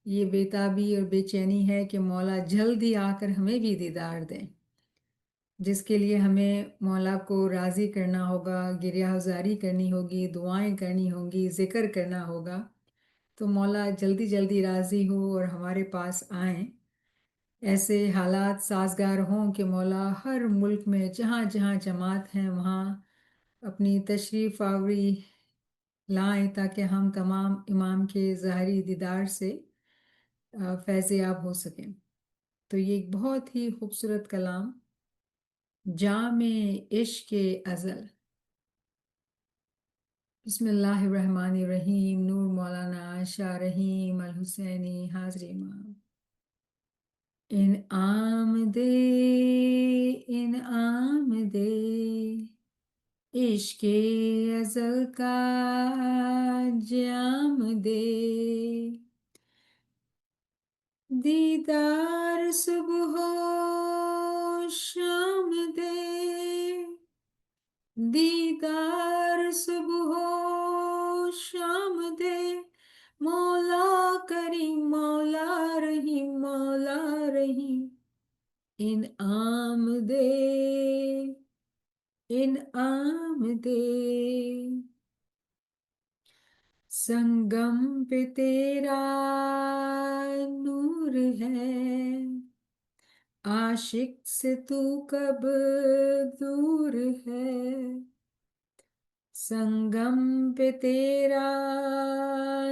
یہ बेताबी اور बेचैनी है कि मौला जल्द ही आकर हमें भी दीदार दें, जिसके लिए हमें मौला को राज़ी करना होगा, गिरियाज़ारी करनी होगी, दुआएं करनी होंगी, ज़िक्र करना होगा। तो मौला जल्दी जल्दी राज़ी हो और हमारे पास आएँ। ऐसे हालात साजगार हों कि मौला हर मुल्क में जहाँ जहाँ जमात हैं वहाँ अपनी तशरीफ़ आवरी लाएं, ताकि हम तमाम इमाम के ज़ाहरी दीदार से फैज़ याब हो सकें। तो ये एक बहुत ही खूबसूरत कलाम जामे इश्क अज़ल। बिस्मिल्लाहिर्रहमानिर्रहीम। नूर मौलाना शाह रहीम अल हुसैनी हाज़िर इमाम। इनाम दे इश्क अज़ल का जाम दे, दीदार सुबह शाम दे, दीदार सुबह शाम दे, मौला करीम मौला रहीम मौला रहीम। इनाम दे संगम पे तेरा नूर है, आशिक से तू कब दूर है। संगम पे तेरा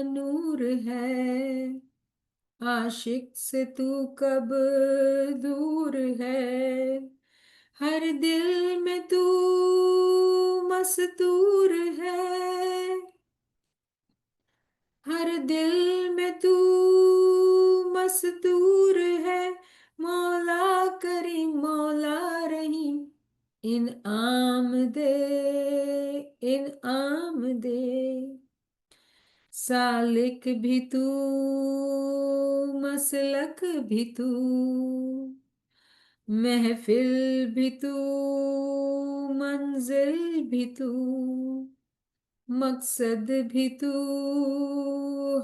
नूर है, आशिक से तू कब दूर है। हर दिल में तू मस्तूर है, हर दिल में तू मस्तूर है। मौला करीम मौला रहीम। इनाम दे सालिक भी तू मसलक भी तू, महफिल भी तू मंजिल भी तू, मकसद भी तू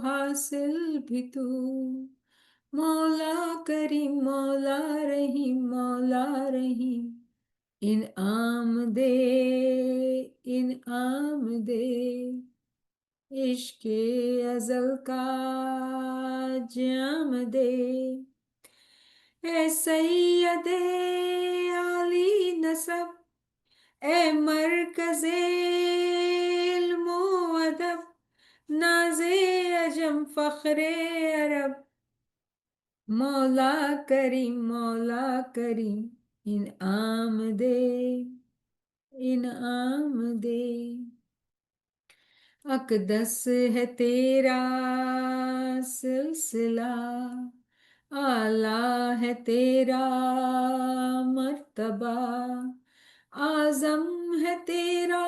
हासिल भी तू। मौला करीम मौला रहीम मौला रहीम। इनाम दे इश्क अज़ल का जाम दे। ए सैयदे आली नसब, ए मरकज़े इल्म व अदब, नाज़े अजम फ़ख्रे अरब। मौला करीम मौला करीम। इनाम दे अक़दस है तेरा सिलसिला, आला है तेरा मर्तबा, आज़म है तेरा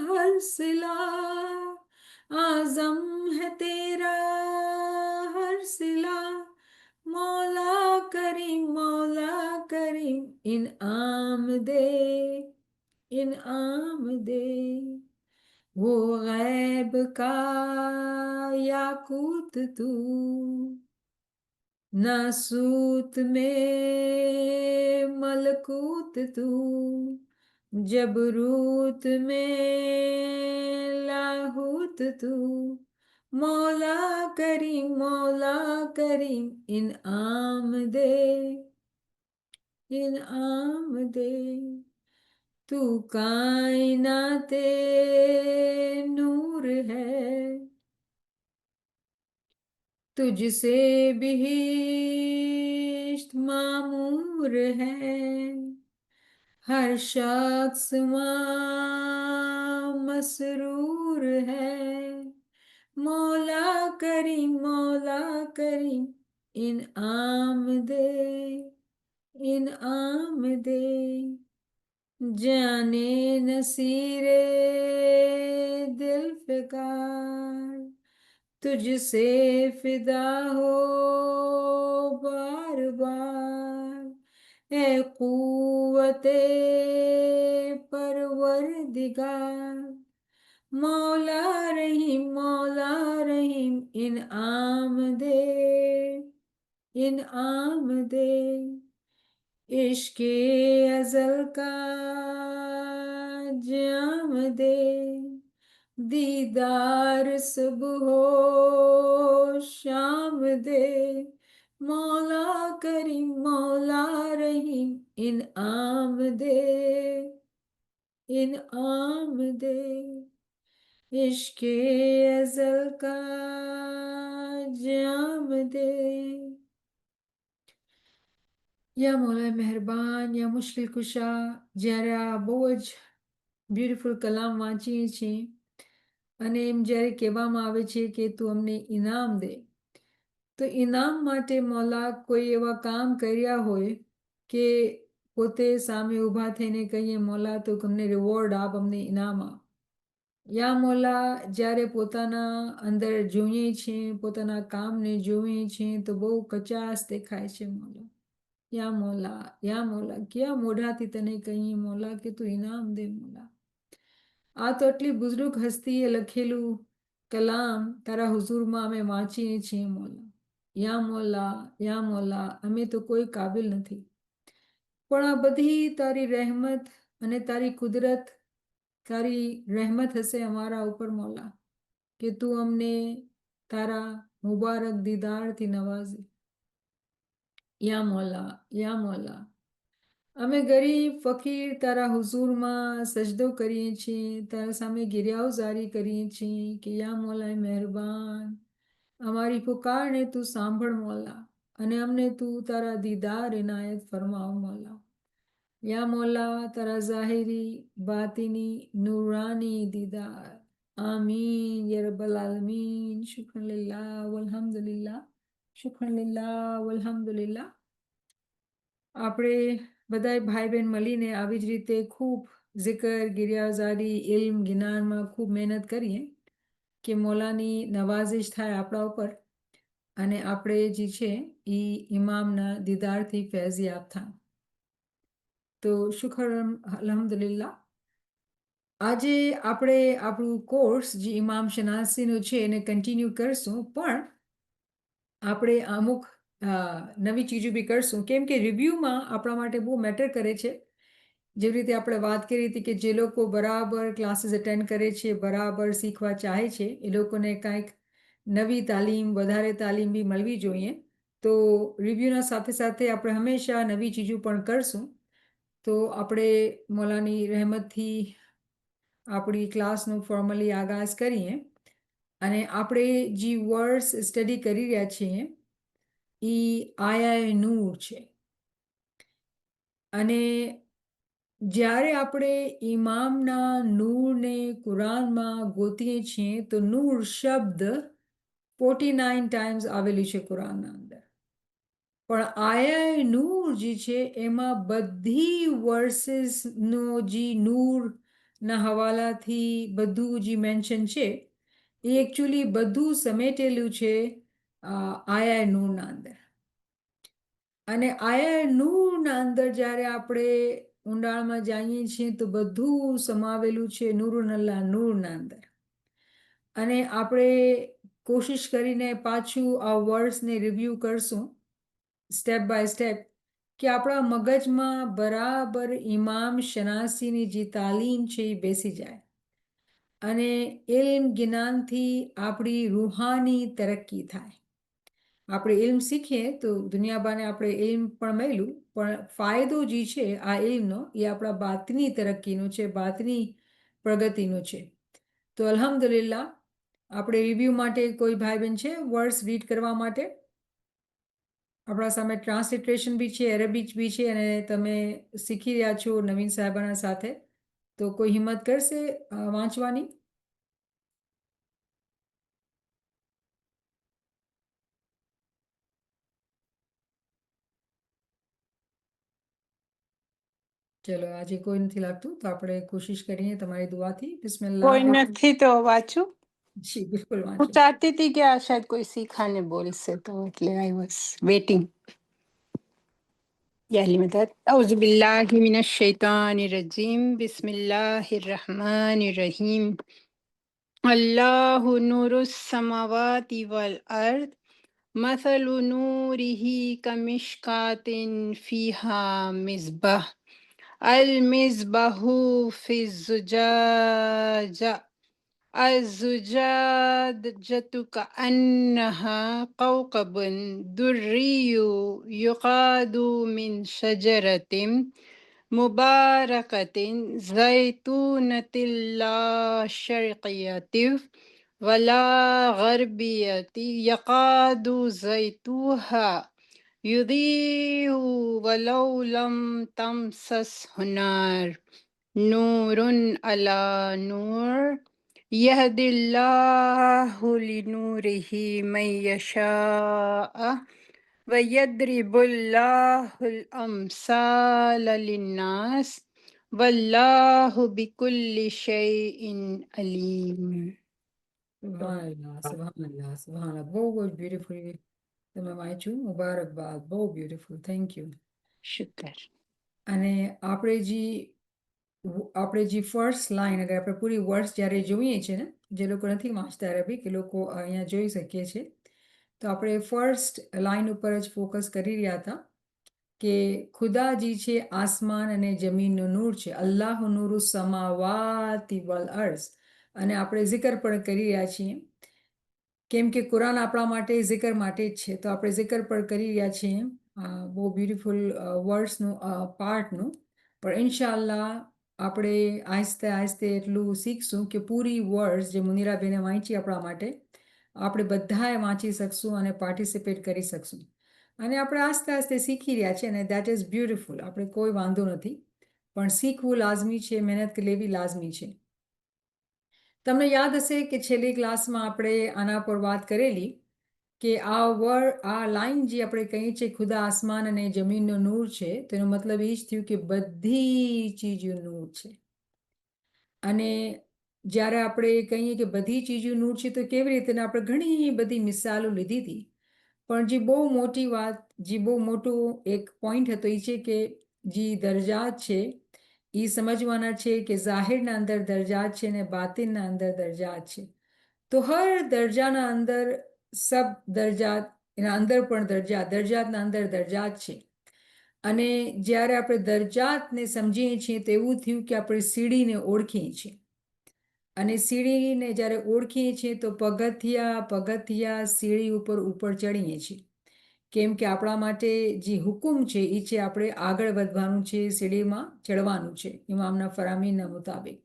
हर सिला, आज़म है तेरा हर सिला। मौला करीम मौला करीम। इनाम दे वो गैब का याकूत तू, नासूत में मलकूत तू, जबरूत में लाहूत तू। मौला करीम मौला करीम। इनाम दे तू कायनाते नूर है, तुझसे बिहिश्त मामूर है। हर शख्स वहाँ मसरूर है। मौला करीम मौला करीम। इनाम दे जाने नसीरे दिल फिकार, तुझसे फिदा हो बार बार। ए कुव्वते परवरदिगार, मौला रहीम इनाम दे, इनाम दे, इश्क़े अज़ल का जाम दे, दीदार सुबह हो शाम दे, मौला करीम मौला रहीम इनाम दे, इनाम दे, इश्क़े अज़ल का जाम दे। યા મૌલા મહેરબાન, યા મુશ્કિલ કુશા, જ્યારે આ બહુ જ બ્યુટિફુલ કલામ વાંચીએ છીએ અને એમ જ્યારે કહેવામાં આવે છે કે તું અમને ઇનામ દે, તો ઇનામ માટે મૌલા કોઈ એવા કામ કર્યા હોય કે પોતે સામે ઊભા થઈને કહીએ મૌલા તો અમને રિવોર્ડ આપ, અમને ઇનામ આપ. યા મૌલા જ્યારે પોતાના અંદર જોઈએ છીએ, પોતાના કામને જોઈએ છીએ તો બહુ કચાશ દેખાય છે મૌલા. યા મૌલા ક્યાં મોઢાથી તને કહીએ મૌલા કે તું ઇનામ દે મૌલા. આ તો આટલી બુઝુર્ગ હસ્તીએ લખેલું કલામ તારા હુઝુરમાં અમે વાંચીએ છીએ મૌલા. યા મૌલા અમે તો કોઈ કાબિલ નથી, પણ આ બધી તારી રહેમત અને તારી કુદરત, તારી રહેમત હશે અમારા ઉપર મૌલા કે તું અમને તારા મુબારક દીદારથી નવાઝે. યા મૌલા અમે ગરીબ ફકીર તારા હુઝુરમાં સજદો કરીએ છીએ, તારા સામે ગિરિયાઓઝારી કરીએ છીએ કે યા મૌલા મહેરબાન અમારી પુકારને તું સાંભળ મૌલા અને અમને તું તારા દીદાર ઇનાયત ફરમાવ મૌલા. યા મૌલા તારા ઝાહિરી બાતિની નૂરાની દીદાર. આમીન યા રબ્બલ આલમીન. શુક્રન લિલ્લાહ વલ્હમ્દુલિલ્લાહ, શુક્રન લિલ્લાહ વલ્હમ્દુલિલ્લાહ. આપણે બધાય ભાઈ બહેન મળીને આવી જ રીતે ખૂબ ઝિકર, ગિરિયાઝારી, ઇલ્મ, જ્ઞાનમાં ખૂબ મહેનત કરીએ કે મૌલાની નવાઝિશ થાય આપણા ઉપર અને આપણે જે છે એ ઇમામના દીદારથી ફૈઝિયાબ થાય. તો શુક્ર અલ્હમ્દુલિલ્લાહ. આજે આપણે આપણું કોર્સ જે ઇમામ શનાસીનું છે એને કન્ટિન્યુ કરશું, પણ આપણે અમુક નવી ચીજો બી કરશું કેમ કે રિવ્યૂમાં આપણા માટે બહુ મેટર કરે છે. જેવી રીતે આપણે વાત કરી હતી કે જે લોકો બરાબર ક્લાસીસ અટેન્ડ કરે છે, બરાબર શીખવા ચાહે છે, એ લોકોને કાંઈક નવી તાલીમ, વધારે તાલીમ બી મળવી જોઈએ. તો રિવ્યૂના સાથે સાથે આપણે હંમેશા નવી ચીજો પણ કરશું. તો આપણે મૌલાની રહેમતથી આપણી ક્લાસનું ફોર્મલી આગાઝ કરીએ અને આપણે જે વર્ડ્સ સ્ટડી કરી રહ્યા છીએ એ આયા નૂર છે. અને જ્યારે આપણે ઇમામના નૂરને કુરાનમાં ગોતીએ છીએ તો નૂર શબ્દ 49 ટાઈમ્સ આવેલું છે કુરાનના અંદર, પણ આયા નૂર જે છે એમાં બધી વર્સિસનો જે નૂરના હવાલાથી બધું જે મેન્શન છે એ એકચ્યુઅલી બધું સમેટેલું છે આયા નૂરના અંદર. અને આયા નૂરના અંદર જ્યારે આપણે ઊંડાણમાં જાણીએ છીએ તો બધું સમાવેલું છે નૂરુનલ્લાહ નૂરના અંદર. અને આપણે કોશિશ કરીને પાછું આ વર્ડ્સને રિવ્યૂ કરશું સ્ટેપ બાય સ્ટેપ કે આપણા મગજમાં બરાબર ઇમામ શનાસીની જે તાલીમ છે એ બેસી જાય અને ઇલ્મ જ્ઞાનથી આપણી રૂહાની તરક્કી થાય. આપણે ઇલ્મ શીખીએ તો દુનિયાબાને આપણે ઇલ્મ પણ મળ્યું, પણ ફાયદો જે છે આ ઇલ્મનો એ આપણા બાતની તરક્કીનો છે, બાતની પ્રગતિનો છે. તો અલ્હમ્દુલિલ્લાહ. આપણે રિવ્યૂ માટે કોઈ ભાઈ બહેન છે વર્ડ્સ રીડ કરવા માટે? આપણા સામે ટ્રાન્સલિટ્રેશન બી છે, અરેબિક બી છે અને તમે શીખી રહ્યા છો નવીન સાહેબાના સાથે, તો કોઈ હિંમત કરશે વાંચવાની? ચલો આજે કોઈ નથી લાગતું તો આપણે કોશિશ કરીએ તમારી દુઆથી. બિસ્મિલ્લાહ. કોઈ નથી તો વાંચું. જી બિલકુલ હું વાંચો. ચાહતી હતી કે આ શાયદ કોઈ શીખાને બોલશે તો એટલે આઈ વોઝ વેટિંગ. أعوذ بالله من الشيطان الرجيم بسم الله الرحمن الرحيم अल्लाहु नूरुस समावाति वल अर्द मसलु नूरिही कमिशकातिन फीहा मिस्बाह अल मिस्बाहु फिज़्ज़ुजाजा الزجاجة كأنها كوكب دري يقاد من شجرة مباركة زيتونة لا شرقية ولا غربية يقاد زيتها يضيء ولو لم تمسسه نار نور على نور يهدي الله لنوره من يشاء ويضرب الله الأمثال للناس والله بكل شيء عليم. સુભાનઅલ્લાહ, સુભાનઅલ્લાહ, સુભાનઅલ્લાહ. બહુ જ બ્યુટીફુલ તમે વાંચ્યું. મુબારકબાદ, બહુ બ્યુટીફુલ. Thank you. शुक्र. અને આપણે જે ફર્સ્ટ લાઈન, અગર આપણે પૂરી વર્ડ્સ જ્યારે જોઈએ છે ને, જે લોકો નથી વાંચતા અરબી કે લોકો અહીંયા જોઈ શકીએ છીએ, તો આપણે ફર્સ્ટ લાઈન ઉપર જ ફોકસ કરી રહ્યા હતા કે ખુદાજી છે આસમાન અને જમીનનો નૂર છે. અલ્લાહ નૂરુ સમાવાતિ વલ અર્ઝ. અને આપણે જિકર પણ કરી રહ્યા છીએ કેમ કે કુરાન આપણા માટે જિકર માટે જ છે, તો આપણે જિકર પણ કરી રહ્યા છીએ બહુ બ્યુટીફુલ વર્ડ્સનું પાર્ટનું. પણ ઇન્શાઅલ્લાહ આપણે આહિસ્તે આહિસ્તે એટલું શીખશું કે પૂરી વર્ડ્સ જે મુનિરાબેને વાંચી આપણા માટે આપણે બધાએ વાંચી શકશું અને પાર્ટિસિપેટ કરી શકશું. અને આપણે આસ્તે આસ્તે શીખી રહ્યા છીએ અને દેટ ઇઝ બ્યુટીફુલ. આપણે કોઈ વાંધો નથી, પણ શીખવું લાજમી છે, મહેનત લેવી લાજમી છે. તમને યાદ હશે કે છેલ્લી ક્લાસમાં આપણે આના પર વાત કરેલી કે આ લાઈન જે આપણે કહીએ છીએ ખુદા આસમાન અને જમીનનો નૂર છે, તેનો મતલબ એ જ થયું કે બધી ચીજો નૂર છે. અને જ્યારે આપણે કહીએ કે બધી ચીજો નૂર છે તો કેવી રીતે, આપણે ઘણી બધી મિસાલો લીધી હતી. પણ જે બહુ મોટી વાત, જે બહુ મોટું એક પોઈન્ટ હતો એ છે કે જે દરજાત છે એ સમજવાના છે કે જાહેરના અંદર દરજાત છે અને બાતિનના અંદર દરજાત છે. તો હર દરજાના અંદર સબ દરજાત, એના અંદર પણ દરજાતના અંદર દરજાત છે. અને જ્યારે આપણે દરજાતને સમજીએ છીએ તો એવું થયું કે આપણે સીડીને ઓળખીએ છીએ. અને સીડીને જ્યારે ઓળખીએ છીએ તો પગથિયા સીડી ઉપર ચડીએ છીએ. કેમ કે આપણા માટે જે હુકુમ છે એ છે આપણે આગળ વધવાનું છે, સીડીમાં ચડવાનું છે ઇમામના ફરામીનના મુતાબિક.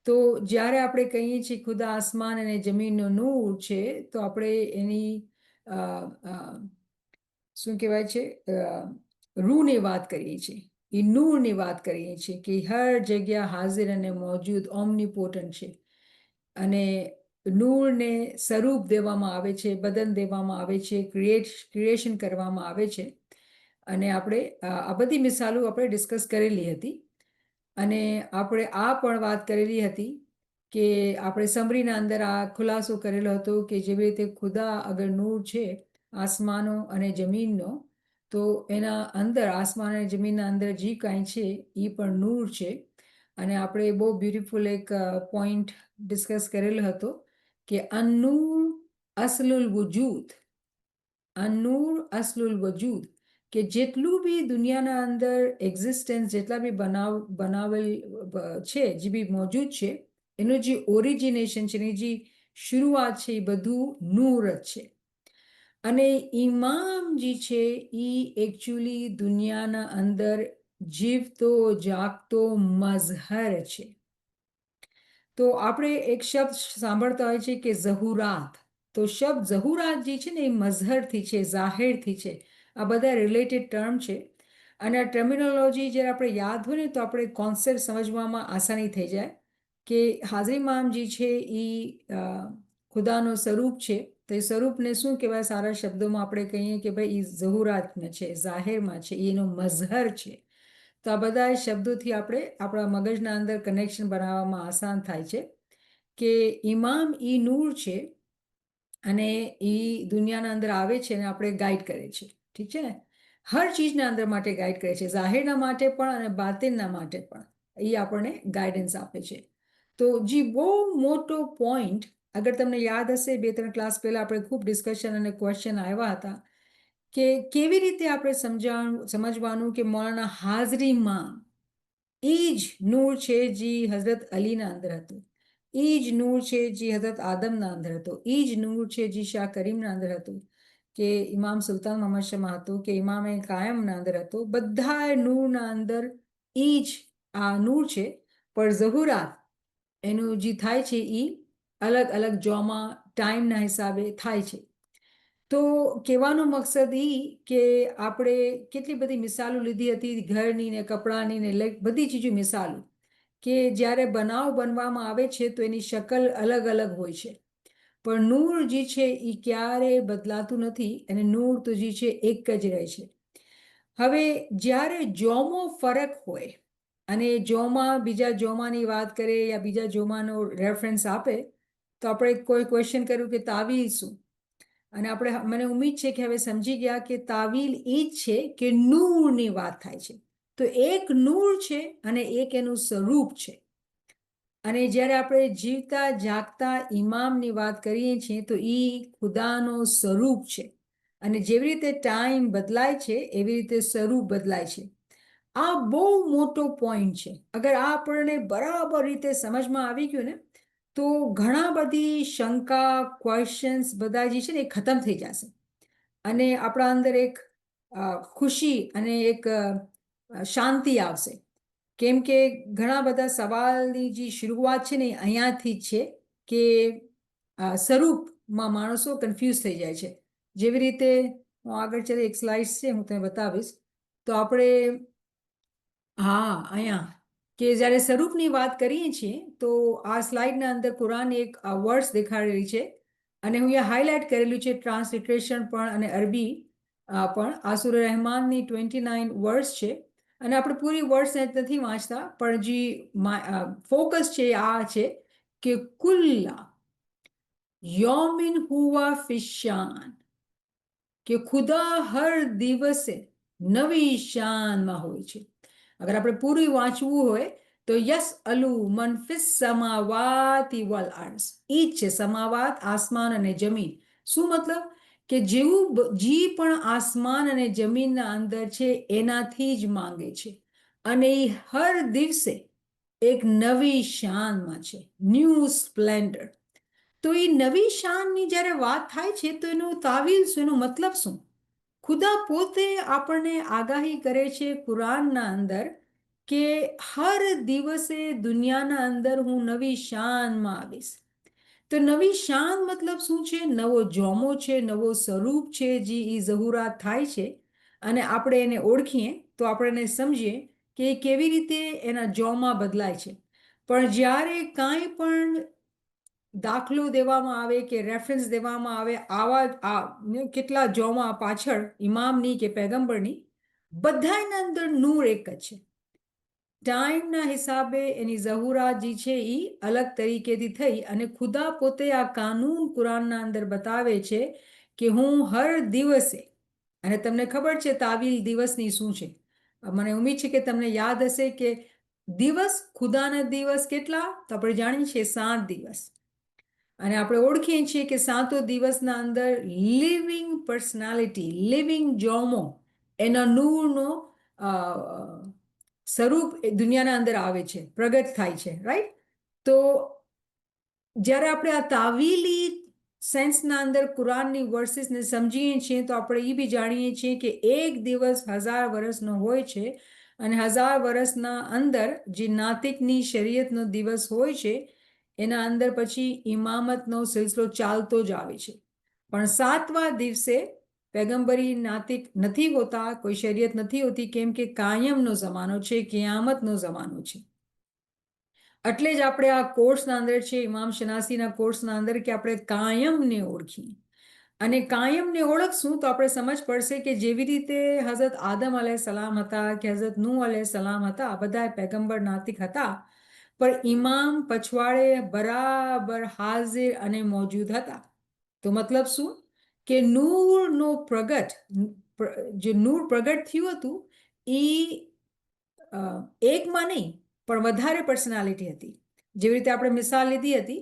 તો જ્યારે આપણે કહીએ છીએ ખુદા આસમાન અને જમીનનો નૂર છે, તો આપણે એની શું કહેવાય છે રૂહની વાત કરીએ છીએ, એ નૂરની વાત કરીએ છીએ કે હર જગ્યા હાજર અને મોજૂદ ઓમનીપોટન્ટ છે. અને નૂરને સ્વરૂપ દેવામાં આવે છે, બદન દેવામાં આવે છે, ક્રિએશન કરવામાં આવે છે. અને આપણે આ બધી મિસાલો આપણે ડિસ્કસ કરેલી હતી. અને આપણે આ પણ વાત કરેલી હતી કે આપણે સમરીના અંદર આ ખુલાસો કરેલો હતો કે જેવી રીતે ખુદા અગર નૂર છે આસમાનો અને જમીનનો, તો એના અંદર આસમાન અને જમીનના અંદર જે કાંઈ છે એ પણ નૂર છે. અને આપણે બહુ બ્યુટીફુલ એક પોઈન્ટ ડિસ્કસ કરેલો હતો કે અન્નૂર અસલુલ વજૂદ, અન્નૂર અસલુલ વજૂદ, કે જેટલું બી દુનિયાના અંદર એક્ઝિસ્ટન્સ, જેટલા બી બનાવેલ છે, જે બી મોજૂદ છે, એનું જે ઓરિજિનેશન છે, એની જે શરૂઆત છે એ બધું નૂર જ છે. અને ઇમામ જે છે એ એકચ્યુઅલી દુનિયાના અંદર જીવતો જાગતો મઝહર છે. તો આપણે એક શબ્દ સાંભળતા હોય છે કે ઝહુરાત, તો શબ્દ ઝહુરાત જે છે ને એ મઝહરથી છે, જાહેરથી છે. આ બધા રિલેટેડ ટર્મ છે. અને આ ટર્મિનોલોજી જ્યારે આપણે યાદ હોય ને તો આપણે કોન્સેપ્ટ સમજવામાં આસાની થઈ જાય કે હાજરી ઇમામ જે છે એ ખુદાનો સ્વરૂપ છે. તો એ સ્વરૂપને શું કહેવાય, સારા શબ્દોમાં આપણે કહીએ કે ભાઈ એ ઝહુરાતમાં છે, જાહેરમાં છે, એનો મઝહર છે. તો આ બધા શબ્દોથી આપણે આપણા મગજના અંદર કનેક્શન બનાવવામાં આસાન થાય છે કે ઇમામ ઈ નૂર છે અને એ દુનિયાના અંદર આવે છે અને આપણે ગાઈડ કરે છે. ઠીક છે ને, હર ચીજના અંદર માટે ગાઈડ કરે છે, જાહેરના માટે પણ અને બાતિનના માટે પણ એ આપણને ગાઈડન્સ આપે છે. તો જી બહુ મોટો પોઈન્ટ, અગર તમને યાદ હશે 2-3 ક્લાસ પહેલા આપણે ખૂબ ડિસ્કશન અને ક્વેશ્ચન આવ્યા હતા કે કેવી રીતે આપણે સમજવાનું કે મૌલાના હાજરીમાં એ જ નૂર છે જે હઝરત અલીના અંદર હતું, એ જ નૂર છે જે હઝરત આદમના અંદર હતો, એ જ નૂર છે જે શાહ કરીમના અંદર હતું, કે ઇમામ સુલતાન મોહમ્મદ શાહમાં હતું, કે ઇમામે કાયમના અંદર હતો. બધા નૂરના અંદર એ જ આ નૂર છે. પણ ઝહુરાત એનું જે થાય છે એ અલગ અલગ જોમાં ટાઈમના હિસાબે થાય છે. તો કહેવાનો મકસદ એ કે આપણે કેટલી બધી મિસાલો લીધી હતી ઘરની ને કપડાની ને બધી ચીજો મિસાલો, કે જ્યારે બનાવ બનવામાં આવે છે તો એની શકલ અલગ અલગ હોય છે, પણ નૂર જે છે એ ક્યારે બદલાતું નથી અને નૂર તો જે છે એક જ રહે છે. હવે જ્યારે જોમો ફરક હોય અને જોમાં બીજા જોમાની વાત કરે યા બીજા જોમાનો રેફરન્સ આપે તો આપણે કોઈ ક્વેશ્ચન કર્યું કે તાવીલ શું, અને આપણે મને ઉમ્મીદ છે કે હવે સમજી ગયા કે તાવીલ એ જ છે કે નૂરની વાત થાય છે. તો એક નૂર છે અને એક એનું સ્વરૂપ છે. અને જ્યારે આપણે જીવતા જાગતા ઇમામની વાત કરીએ છીએ તો એ ખુદાનો સ્વરૂપ છે, અને જેવી રીતે ટાઈમ બદલાય છે એવી રીતે સ્વરૂપ બદલાય છે. આ બહુ મોટો પોઈન્ટ છે. અગર આ આપણને બરાબર રીતે સમજમાં આવી ગયું ને તો ઘણા બધી શંકા ક્વેશ્ચન્સ બધા જે છે ને એ ખતમ થઈ જશે, અને આપણા અંદર એક ખુશી અને એક શાંતિ આવશે. કેમ કે ઘણા બધા સવાલની જે શરૂઆત છે ને અહીંયાથી જ છે કે સ્વરૂપમાં માણસો કન્ફ્યુઝ થઈ જાય છે. જેવી રીતે હું આગળ ચાલે એક સ્લાઇડ છે હું તમને બતાવીશ. તો આપણે અહીંયા કે જ્યારે સ્વરૂપની વાત કરીએ છીએ તો આ સ્લાઇડના અંદર કુરાનની એક વર્ડ્સ દેખાડેલી છે, અને હું અહીંયા હાઇલાઇટ કરેલું છે ટ્રાન્સલિટરેશન પણ અને અરબી પણ. આસુર રહેમાનની 29 વર્ડ્સ છે, અને આપણે પૂરી વર્ડ્સ નથી વાંચતા, પણ જે ફોકસ છે આ છે કે કુલ્લા યૌમિન હુવા ફિશાન, કે ખુદા હર દિવસે નવી શાનમાં હોય છે. અગર આપણે પૂરી વાંચવું હોય તો યસ અલુ મન ફિસ સમાવાતિ વલ અર્ઝ, ઈ જ છે સમાવાત આસમાન અને જમીન. શું મતલબ કે જેવું જી પણ આસમાન અને જમીનના અંદર છે એનાથી જ માંગે છે, અને એ હર દિવસે એક નવી શાનમાં છે, ન્યૂ સ્પ્લેન્ડર. તો એ નવી શાનની જ્યારે વાત થાય છે તો એનું તાવીલ શું, એનો મતલબ શું? ખુદા પોતે આપણને આગાહી કરે છે કુરાનના અંદર કે હર દિવસે દુનિયાના અંદર હું નવી શાનમાં આવીશ. તો નવી શાન મતલબ શું છે? નવો જોમો છે, નવો સ્વરૂપ છે જે એ ઝહુરાત થાય છે, અને આપણે એને ઓળખીએ તો આપણે એને સમજીએ કે એ કેવી રીતે એના જોમાં બદલાય છે. પણ જ્યારે કાંઈ પણ દાખલો દેવામાં આવે કે રેફરન્સ દેવામાં આવે આવા કેટલા જોમાં પાછળ ઇમામની કે પેગમ્બરની, બધાના અંદર નૂર એક જ છે. ટાઈમના હિસાબે એની ઝહુરાત જે છે એ અલગ તરીકેથી થઈ, અને ખુદા પોતે આ કાનૂન કુરાનના અંદર બતાવે છે કે હું હર દિવસે, અને તમને ખબર છે તાવીલ દિવસની શું છે. મને ઉમ્મીદ છે કે તમને યાદ હશે કે દિવસ, ખુદાના દિવસ કેટલા, તો આપણે જાણીએ છીએ 7 દિવસ, અને આપણે ઓળખીએ છીએ કે 7 દિવસના અંદર લિવિંગ પર્સનાલિટી, લિવિંગ જોમો એના નૂરનો સ્વરૂપ દુનિયાના અંદર આવે છે, પ્રગટ થાય છે, રાઈટ. તો જ્યારે આપણે આ તાવીલી સેન્સના અંદર કુરાનની વર્સિસને સમજીએ છીએ તો આપણે એ બી જાણીએ છીએ કે એક દિવસ 1000 વર્ષનો હોય છે, અને 1000 વર્ષના અંદર જે નાતિકની શરીયતનો દિવસ હોય છે એના અંદર પછી ઇમામતનો સિલસિલો ચાલતો જ આવે છે. પણ 7મા દિવસે પેગમ્બરી નાતિક નથી હોતા, કોઈ શરીયત નથી હોતી, કેમ કે કાયમનો જમાનો છે, કિયામતનો જમાનો છે. એટલે જ આપણે આ કોર્સના અંદર છે, ઇમામ શનાસીના કોર્સના અંદર, કે આપણે કાયમને ઓળખીએ, અને કાયમને ઓળખશું તો આપણે સમજ પડશે કે જેવી રીતે હઝરત આદમ અલૈહિસ્સલામ હતા કે હઝરત નૂહ અલૈહિસ્સલામ હતા, બધા પેગમ્બર નાતિક હતા, પણ ઇમામ પછવાડે બરાબર હાજર અને મોજૂદ હતા. તો મતલબ શું કે નૂરનો પ્રગટ, જે નૂર પ્રગટ થયું હતું એ એકમાં નહીં પણ વધારે પર્સનાલિટી હતી, જેવી રીતે આપણે મિસાલ લીધી હતી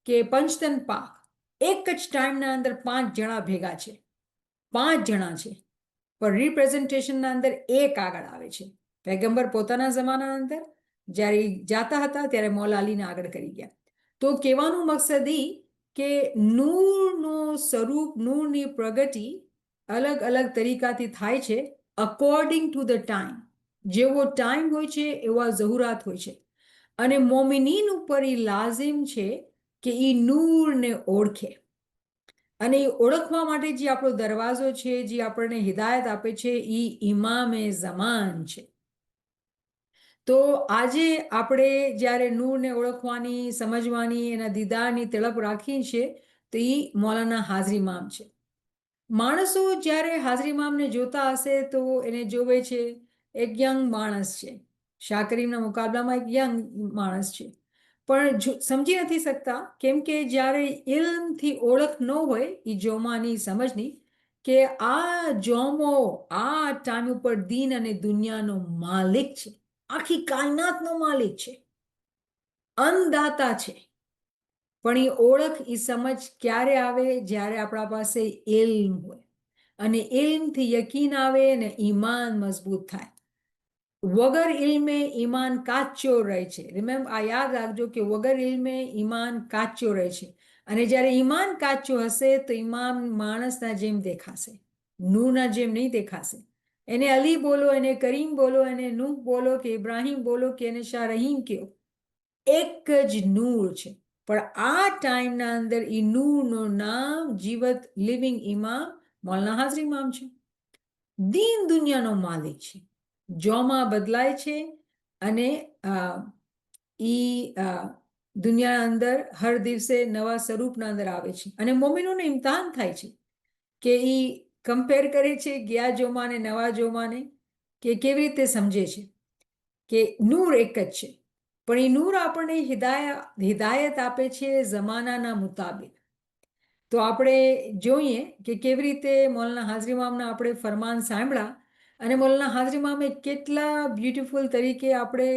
કે પંચતન પાક, એક જ ટાઈમના અંદર 5 જણા ભેગા છે, 5 જણા છે, પણ રિપ્રેઝન્ટેશનના અંદર એક આગળ આવે છે. પૈગંબર પોતાના જમાનાના અંદર જ્યારે જાતા હતા ત્યારે મૌલા અલીને આગળ કરી ગયા. તો કહેવાનું મકસદ એ કે નૂરનો સ્વરૂપ, નૂરની પ્રગતિ અલગ અલગ તરીકાથી થાય છે અકોર્ડિંગ ટુ ધ ટાઈમ. જેવો ટાઈમ હોય છે એવા ઝહુરાત હોય છે. અને મોમિનીન ઉપર એ લાઝિમ છે કે એ નૂરને ઓળખે. અને એ ઓળખવા માટે જે આપણો દરવાજો છે, જે આપણને હિદાયત આપે છે, એ ઇમામે ઝમાન છે. તો આજે આપણે જ્યારે નૂરને ઓળખવાની, સમજવાની, એના દીદારની તડપ રાખીએ છીએ તો એ મૌલાના હાજરી ઇમામ છે. માણસો જ્યારે હાજરી ઇમામને જોતા હશે તો એને જોવે છે એક યંગ માણસ છે, શાહ કરીમના મુકાબલામાં એક યંગ માણસ છે, પણ સમજી નથી શકતા કેમ કે જ્યારે ઇલ્મથી ઓળખ ન હોય એ જોમાની, સમજની, કે આ જોમો આ ટાઈમ ઉપર દીન અને દુનિયાનો માલિક છે, આખી કાયનાતનો માલિક છે, અન્નદાતા છે. પણ એ ઓળખ, એ સમજ ક્યારે આવે? જ્યારે આપણા પાસે ઇલ્મ હોય અને ઇલ્મથી યકીન આવે ને ઈમાન મજબૂત થાય. વગર ઇલ્મે ઈમાન કાચો રહે છે. રિમેમ્બર, આ યાદ રાખજો કે વગર ઇલ્મે ઈમાન કાચો રહે છે. અને જ્યારે ઈમાન કાચો હશે તો ઈમાન માણસના જેમ દેખાશે, નૂરના જેમ નહીં દેખાશે. એને અલી બોલો, એને કરીમ બોલો, એને નૂહ બોલો કે ઇબ્રાહિમ બોલો કે એને શાહ રહીમ કહો, એક જ નૂર છે. પણ આ ટાઈમના અંદર એ નૂરનું નામ જીવત લિવિંગ ઇમામ મૌલાના હાજરી ઇમામ છે. દીન દુનિયાનો માલિક છે. જોમાં બદલાય છે અને દુનિયા અંદર હર દિવસે નવા સ્વરૂપના અંદર આવે છે. અને મોમિનોને ઇમ્તિહાન થાય છે કે એ કમ્પેર કરે છે ગયા જોમાને નવા જોમાને, કે કેવી રીતે સમજે છે કે નૂર એક જ છે, પણ એ નૂર આપણને હિદાયત આપે છે જમાનાના મુતાબિક. તો આપણે જોઈએ કે કેવી રીતે મૌલાના હાજરી ઇમામના આપણે ફરમાન સાંભળ્યા અને મૌલાના હાજરી ઇમામે કેટલા બ્યુટીફુલ તરીકે આપણે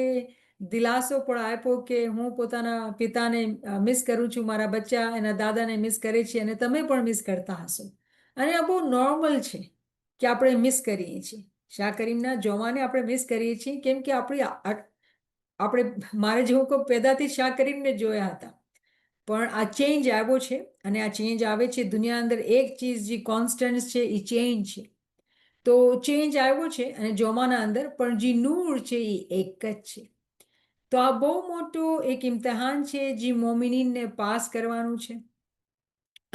દિલાસો પણ આપ્યો કે હું પોતાના પિતાને મિસ કરું છું, મારા બચ્ચા એના દાદાને મિસ કરે છે અને તમે પણ મિસ કરતા હશો. અને આ બહુ નોર્મલ છે કે આપણે મિસ કરીએ છીએ. શાહ કરીમના જોવાને આપણે મિસ કરીએ છીએ કેમ કે આપણે મારે જેવું કોઈ પેદાથી શાહ કરીમને જોયા હતા. પણ આ ચેન્જ આવ્યો છે અને આ ચેન્જ આવે છે દુનિયા અંદર. એક ચીજ જે કોન્સ્ટન્ટ છે એ ચેન્જ છે. તો ચેન્જ આવ્યો છે અને જોમાના અંદર પણ જે નૂર છે એ એક જ છે. તો આ બહુ મોટું એક ઇમ્તિહાન છે જે મોમિનીનને પાસ કરવાનું છે.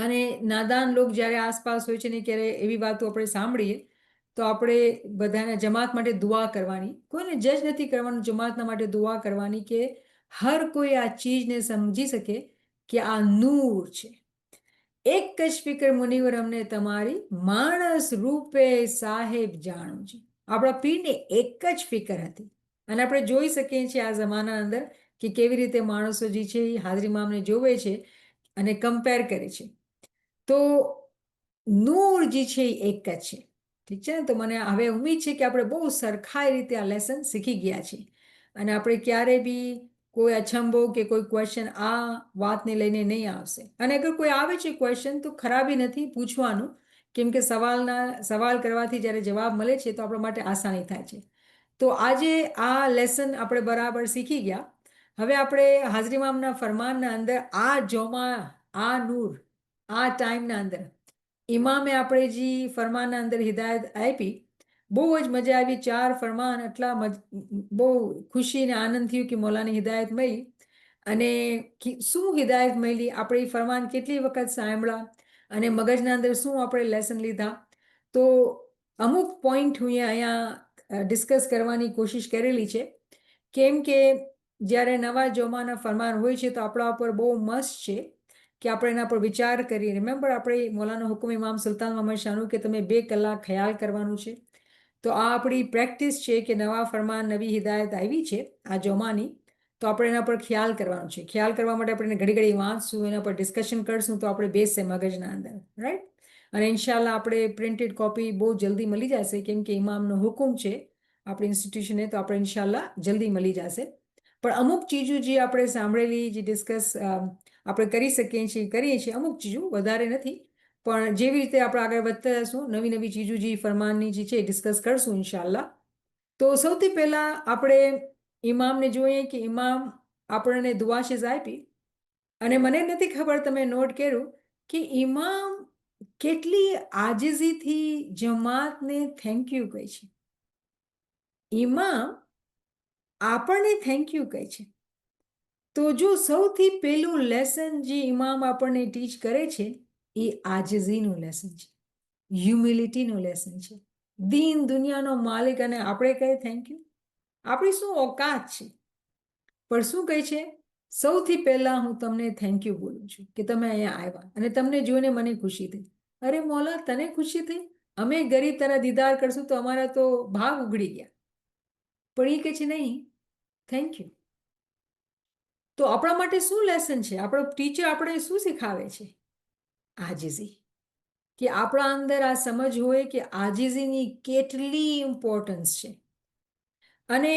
અને નાદાન લોક જ્યારે આસપાસ હોય છે ને ક્યારે એવી વાતો આપણે સાંભળીએ તો આપણે બધાના જમાત માટે દુઆ કરવાની, કોઈને જજ નથી કરવાનું, જમાતના માટે દુઆ કરવાની કે હર કોઈ આ ચીજને સમજી શકે કે આ નૂર છે. એક જ ફિકર મુનિવર અમને તમારી, માણસ રૂપે સાહેબ જાણું છે. આપણા પીરને એક જ ફિકર હતી. અને આપણે જોઈ શકીએ છીએ આ જમાના અંદર કે કેવી રીતે માણસો જે છે એ હાજરી ઇમામને જોવે છે અને કમ્પેર કરે છે. તો નૂર જે છે એ એક જ છે. ઠીક છે ને? તો મને હવે ઉમ્મીદ છે કે આપણે બહુ સરખાઈ રીતે આ લેસન શીખી ગયા છીએ અને આપણે ક્યારે બી કોઈ અચંબો કે કોઈ ક્વેશ્ચન આ વાતને લઈને નહીં આવશે. અને અગર કોઈ આવે છે ક્વેશ્ચન તો ખરાબી નથી, પૂછવાનું, કેમ કે સવાલ કરવાથી જ્યારે જવાબ મળે છે તો આપણા માટે આસાની થાય છે. તો આજે આ લેસન આપણે બરાબર શીખી ગયા. હવે આપણે હાજરી ઇમામના ફરમાનના અંદર આ જોમા, આ નૂર, આ ટાઈમના અંદર ઇમામે આપણે જે ફરમાનના અંદર હિદાયત આપી, બહુ જ મજા આવી. 4 ફરમાન, એટલા બહુ ખુશી અને આનંદ થયું કે મૌલાની હિદાયત મળી. અને શું હિદાયત મળી, આપણે એ ફરમાન કેટલી વખત સાંભળ્યા અને મગજના અંદર શું આપણે લેસન લીધા. તો અમુક પોઈન્ટ હું અહીંયા ડિસ્કસ કરવાની કોશિશ કરેલી છે. કેમ કે જ્યારે નવા જોમાના ફરમાન હોય છે તો આપણા ઉપર બહુ મસ્ત છે કે આપણે એના પર વિચાર કરીએ. રિમેમ્બર, આપણે મૌલાના હુકમ ઇમામ સુલતાન મોહમ્મદ શાહનું કે તમે 2 કલાક ખ્યાલ કરવાનું છે. તો આ આપણી પ્રેક્ટિસ છે કે નવા ફરમાન, નવી હિદાયત આવી છે આ જોમાની, તો આપણે એના પર ખ્યાલ કરવાનું છે. ખ્યાલ કરવા માટે આપણે ઘડી ઘડી વાંચશું, એના પર ડિસ્કશન કરશું તો આપણે બેસશે મગજના અંદર, રાઈટ? અને ઇન્શાલ્લાહ આપણે પ્રિન્ટેડ કોપી બહુ જલ્દી મળી જશે કેમ કે ઇમામનો હુકમ છે આપણી ઇન્સ્ટિટ્યુશને, તો આપણે ઇન્શાલ્લાહ જલ્દી મળી જશે. પણ અમુક ચીજો જે આપણે સાંભળેલી જે ડિસ્કસ આપણે કરી શકીએ છીએ કરીએ છીએ અમુક ચીજો વધારે નથી પણ જેવી રીતે આપણે આગળ વધતા જશું નવી નવી ચીજો જે ફરમાનની જે છે ડિસ્કસ કરશું ઇન્શાલ્લાહ તો સૌથી પહેલા આપણે ઇમામને જોઈએ કે ઇમામ આપણને દુઆશીઝ આપી અને મને નથી ખબર તમે નોટ કર્યું કે ઇમામ કેટલી આજીજીથી જમાતને થેન્ક યુ કહે છે ઇમામ આપણને થેન્ક યુ કહે છે તો જો સૌથી પહેલું લેસન જે ઇમામ આપણને ટીચ કરે છે એ આજીજીનું લેસન છે હ્યુમિલિટીનું લેસન છે દીન દુનિયાનો માલિક અને આપણે કહે થેન્ક યુ આપણી શું ઓકાત છે પણ શું કહે છે સૌથી પહેલા હું તમને થેન્ક યુ બોલું છું કે તમે અહીંયા આવ્યા અને તમને જોઈને મને ખુશી થઈ અરે મોલા તને ખુશી થઈ અમે ગરીબ તારા દીદાર કરશું તો અમારા તો ભાગ ઉગડી ગયા પણ એ કહે છે નહીં થેન્ક યુ તો આપણા માટે શું લેસન છે આપણો ટીચર આપણે શું શીખાવે છે આજીજી કે આપણા અંદર આ સમજ હોય કે આજીજીની કેટલી ઇમ્પોર્ટન્સ છે અને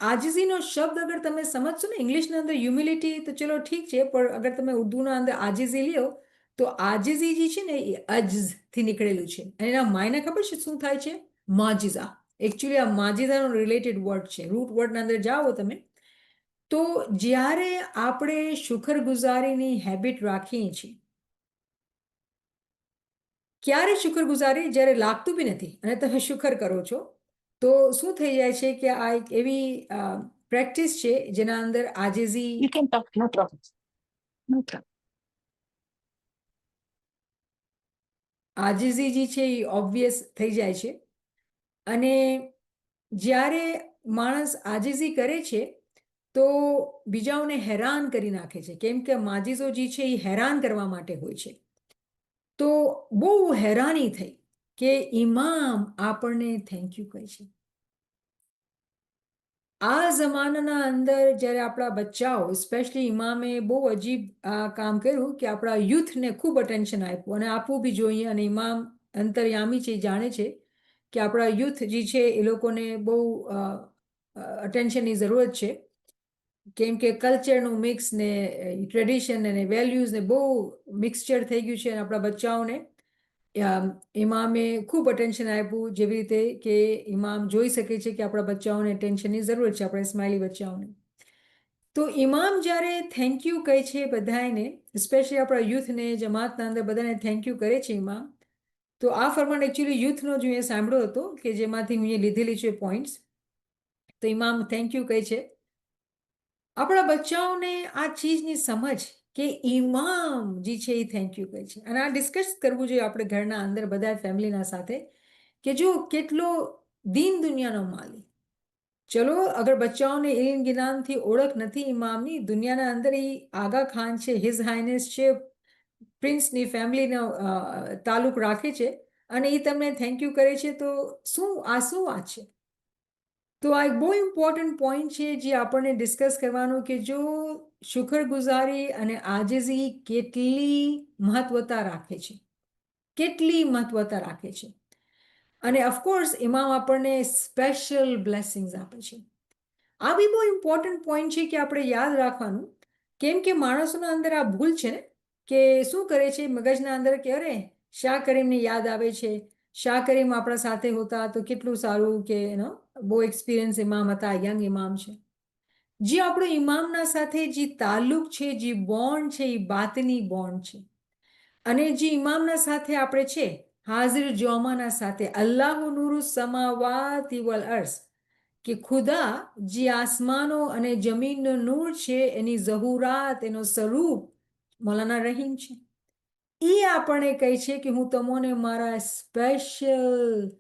આજીજીનો શબ્દ અગર તમે સમજશો ને ઇંગ્લિશના અંદર હ્યુમિલિટી તો ચલો ઠીક છે પણ અગર તમે ઉર્દુના અંદર આજીજી લ્યો તો આજીજી જે છે ને એ અજથી નીકળેલું છે અને એના માયને ખબર છે શું થાય છે માજીઝા એકચ્યુઅલી આ માજીઝાનો રિલેટેડ વર્ડ છે રૂટ વર્ડના અંદર જાઓ તમે તો જ્યારે આપણે શુક્રગુજારીની હેબિટ રાખીએ છીએ ક્યારે શુક્રગુજારી જ્યારે લાગતું બી નથી અને તમે શુક્ર કરો છો તો શું થઈ જાય છે કે આ એક એવી પ્રેક્ટિસ છે જેના અંદર આજીજી You can talk, no problem. No problem. આજીજી જે છે એ ઓબ્વિયસ થઈ જાય છે અને જ્યારે માણસ આજીજી કરે છે તો બીજાઓને હેરાન કરી નાખે છે કેમ કે માજીઝો જે છે એ હેરાન કરવા માટે હોય છે તો બહુ હેરાની થઈ કે ઇમામ આપણને થેન્ક યુ કહે છે આ જમાનાના અંદર જ્યારે આપણા બચ્ચાઓ સ્પેશિયલી ઇમામે બહુ અજીબ કામ કર્યું કે આપણા યુથને ખૂબ અટેન્શન આપ્યું અને આપવું બી જોઈએ અને ઇમામ અંતર્યામી છે જાણે છે કે આપણા યુથ જે છે એ લોકોને બહુ અટેન્શનની જરૂરત છે કેમ કે કલ્ચરનું મિક્સ ને ટ્રેડિશન અને વેલ્યુઝ ને બહુ મિક્સચર થઈ ગયું છે અને આપણા બચ્ચાઓને ઇમામે ખૂબ અટેન્શન આપ્યું જેવી રીતે કે ઇમામ જોઈ શકે છે કે આપણા બચ્ચાઓને અટેન્શનની જરૂર છે આપણા સ્માઇલી બચ્ચાઓને તો ઇમામ જ્યારે થેન્ક યુ કહે છે બધાને સ્પેશિયલી આપણા યુથને જમાતના અંદર બધાને થેન્ક યુ કરે છે ઇમામ તો આ ફરમાન એકચ્યુઅલી યુથનો જ મેં સાંભળ્યો હતો કે જેમાંથી હું એ લીધેલી છે પોઈન્ટ્સ તો ઇમામ થેન્ક યુ કહે છે આપણા બચ્ચાઓને આ ચીજની સમજ કે ઇમામ જે છે એ થેન્ક યુ કહે છે અને આ ડિસ્કસ કરવું જોઈએ આપણે ઘરના અંદર બધા ફેમિલીના સાથે કે જો કેટલો દીન દુનિયાનો માલિક ચલો અગર બચ્ચાઓને ઇલ્મ જ્ઞાનથી ઓળખ નથી ઇમામની દુનિયાના અંદર એ આગા ખાન છે હિઝ હાઇનેસ છે પ્રિન્સની ફેમિલીનો તાલુક રાખે છે અને એ તમને થેન્ક યુ કરે છે તો શું વાત છે તો આ એક બહુ ઇમ્પોર્ટન્ટ પોઈન્ટ છે જે આપણને ડિસ્કસ કરવાનું કે જો શુક્રગુજારી અને આજીજી કેટલી મહત્વતા રાખે છે કેટલી મહત્વતા રાખે છે અને ઓફકોર્સ ઇમામ આપણને સ્પેશિયલ બ્લેસિંગ્સ આપે છે આ બી બહુ ઇમ્પોર્ટન્ટ પોઈન્ટ છે કે આપણે યાદ રાખવાનું કેમ કે માણસોના અંદર આ ભૂલ છે ને કે શું કરે છે મગજના અંદર કે અરે શાહ કરીમને યાદ આવે છે શાહ કરીમ આપણા સાથે હોતા તો કેટલું સારું કે બહુ એક્સપિરિયન્સ ઇમામ હતા યંગ ઇમામ છે જે આપણો ઇમામના સાથે જે તાલ્લુક છે જે બોન્ડ છે એ બાતની બોન્ડ છે અને જે ઇમામના સાથે આપણે છે હાજર જોમાના સાથે અલ્લાહુ નૂરુ સમાવાતિ વલ અર્શ કે ખુદા જે આસમાનો અને જમીનનો નૂર છે એની ઝહુરાત એનો સ્વરૂપ મૌલાના રહીમ છે એ આપણને કહે છે કે હું તમને મારા સ્પેશિયલ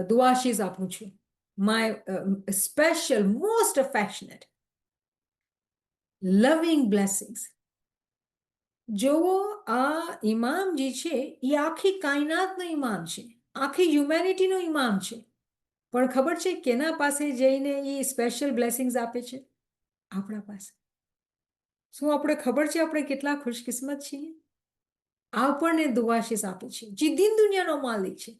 દુઆશીઝ આપું છું માય સ્પેશિયલ મોસ્ટ અફેક્શનેટ લવિંગ બ્લેસિંગ્સ જોવો આ ઇમામ જે છે એ આખી કાયનાતનો ઇમામ છે આખી હ્યુમેનિટીનો ઇમામ છે પણ ખબર છે કેના પાસે જઈને એ સ્પેશિયલ બ્લેસિંગ્સ આપે છે આપણા પાસે શું આપણે ખબર છે આપણે કેટલા ખુશકિસ્મત છીએ આપણને દુઆશીસ આપે છે જે દીન દુનિયાનો માલિક છે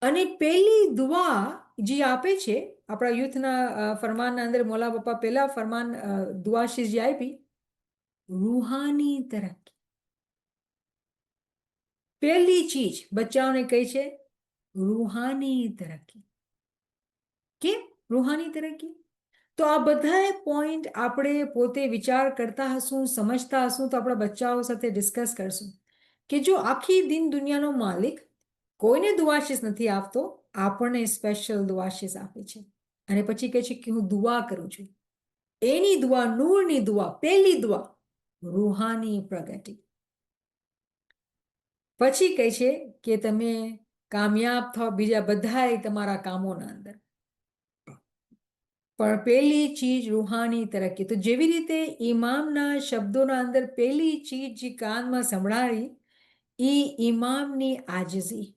અને પહેલી દુઆ જે આપે છે આપણા યુથના ફરમાનના અંદર મોલા પપ્પા પહેલા ફરમાન દુઆશીષ જે આપી, રૂહાની તરક્કી. પહેલી ચીજ બચ્ચાઓને કહી છે રૂહાની તરક્કી. કેમ રૂહાની તરક્કી? તો આ બધા પોઈન્ટ આપણે પોતે વિચાર કરતા હશું, સમજતા હશું, તો આપણા બચ્ચાઓ સાથે ડિસ્કસ કરશું કે જો આખી દિન દુનિયાનો માલિક કોઈને દુઆશીષ નથી આપતો, આપણને સ્પેશિયલ દુઆશીષ આપે છે. અને પછી કહે છે કે હું દુઆ કરું છું. એની દુઆ, નૂરની દુઆ, પહેલી દુઆ રૂહાની પ્રગતિ. પછી કહે છે કે તમે કામયાબ થાઓ બીજા બધાય તમારા કામોના અંદર, પણ પહેલી ચીજ રૂહાની તરક્કી. તો જેવી રીતે ઇમામના શબ્દોના અંદર પહેલી ચીજ જે કાનમાં સંભળાવી એ ઇમામની આજીઝી.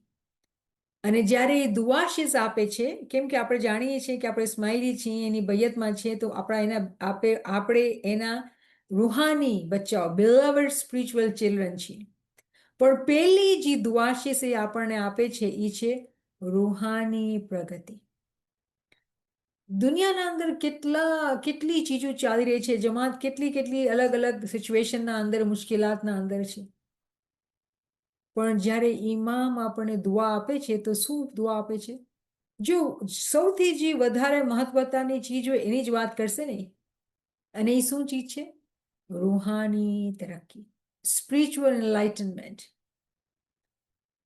અને જ્યારે એ દુઆશીષ આપે છે, કેમ કે આપણે જાણીએ છીએ કે આપણે સ્માઇલી છીએ, એની બૈયતમાં છીએ, તો આપણે એના રૂહાની બચ્ચાઓ, બિલવડ સ્પિરિચ્યુઅલ ચિલ્ડ્રન છીએ. પણ પહેલી જે દુઆશીષ એ આપણને આપે છે એ છે રૂહાની પ્રગતિ. દુનિયાના અંદર કેટલી ચીજો ચાલી રહી છે, જમાત કેટલી અલગ અલગ સિચ્યુએશનના અંદર, મુશ્કેલાતના અંદર છે. પણ જ્યારે ઇમામ આપણને દુઆ આપે છે તો શું દુઆ આપે છે? જો સૌથી જે વધારે મહત્વતાની ચીજ હોય એની જ વાત કરશે ને, અને એ શું ચીજ છે? રૂહાની તરક્કી, સ્પિરિચ્યુઅલ એનલાઇટનમેન્ટ.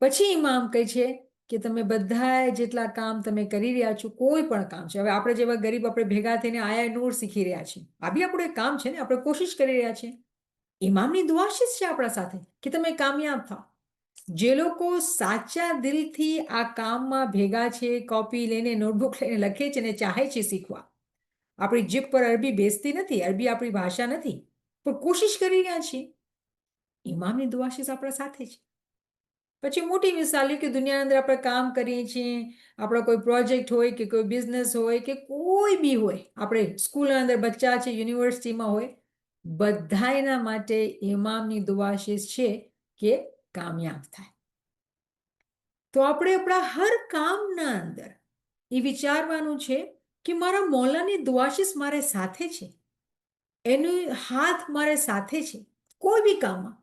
પછી ઇમામ કહે છે કે તમે બધા જેટલા કામ તમે કરી રહ્યા છો, કોઈ પણ કામ છે, હવે આપણે જેવા ગરીબ આપણે ભેગા થઈને આયા નૂર શીખી રહ્યા છીએ, આ બી આપણું એક કામ છે ને, આપણે કોશિશ કરી રહ્યા છીએ. ઇમામની દુઆશીષ છે આપણા સાથે કે તમે કામયાબ થાઓ. જે લોકો સાચા દિલથી આ કામમાં ભેગા છે, કોપી લઈને, નોટબુક લઈને લખે છે અને ચાહે છે શીખવા, આપણી જીભ પર અરબી બેસતી નથી, અરબી આપણી ભાષા નથી, પણ કોશિશ કરી રહ્યા છીએ, ઇમામની દુઆશીષ આપણા સાથે છે. પછી મોટી મિસાલ કે દુનિયાની અંદર આપણે કામ કરીએ છીએ, આપણો કોઈ પ્રોજેક્ટ હોય કે કોઈ બિઝનેસ હોય કે કોઈ બી હોય, આપણે સ્કૂલના અંદર બચ્ચા છે, યુનિવર્સિટીમાં હોય, બધાના માટે ઇમામની દુઆશીષ છે કે કામયાબ થાય. તો આપણે આપણા હર કામના અંદર એ વિચારવાનું છે કે મારા મૌલાની દુઆશીષ મારે સાથે છે, એનો હાથ મારે સાથે છે કોઈ બી કામમાં.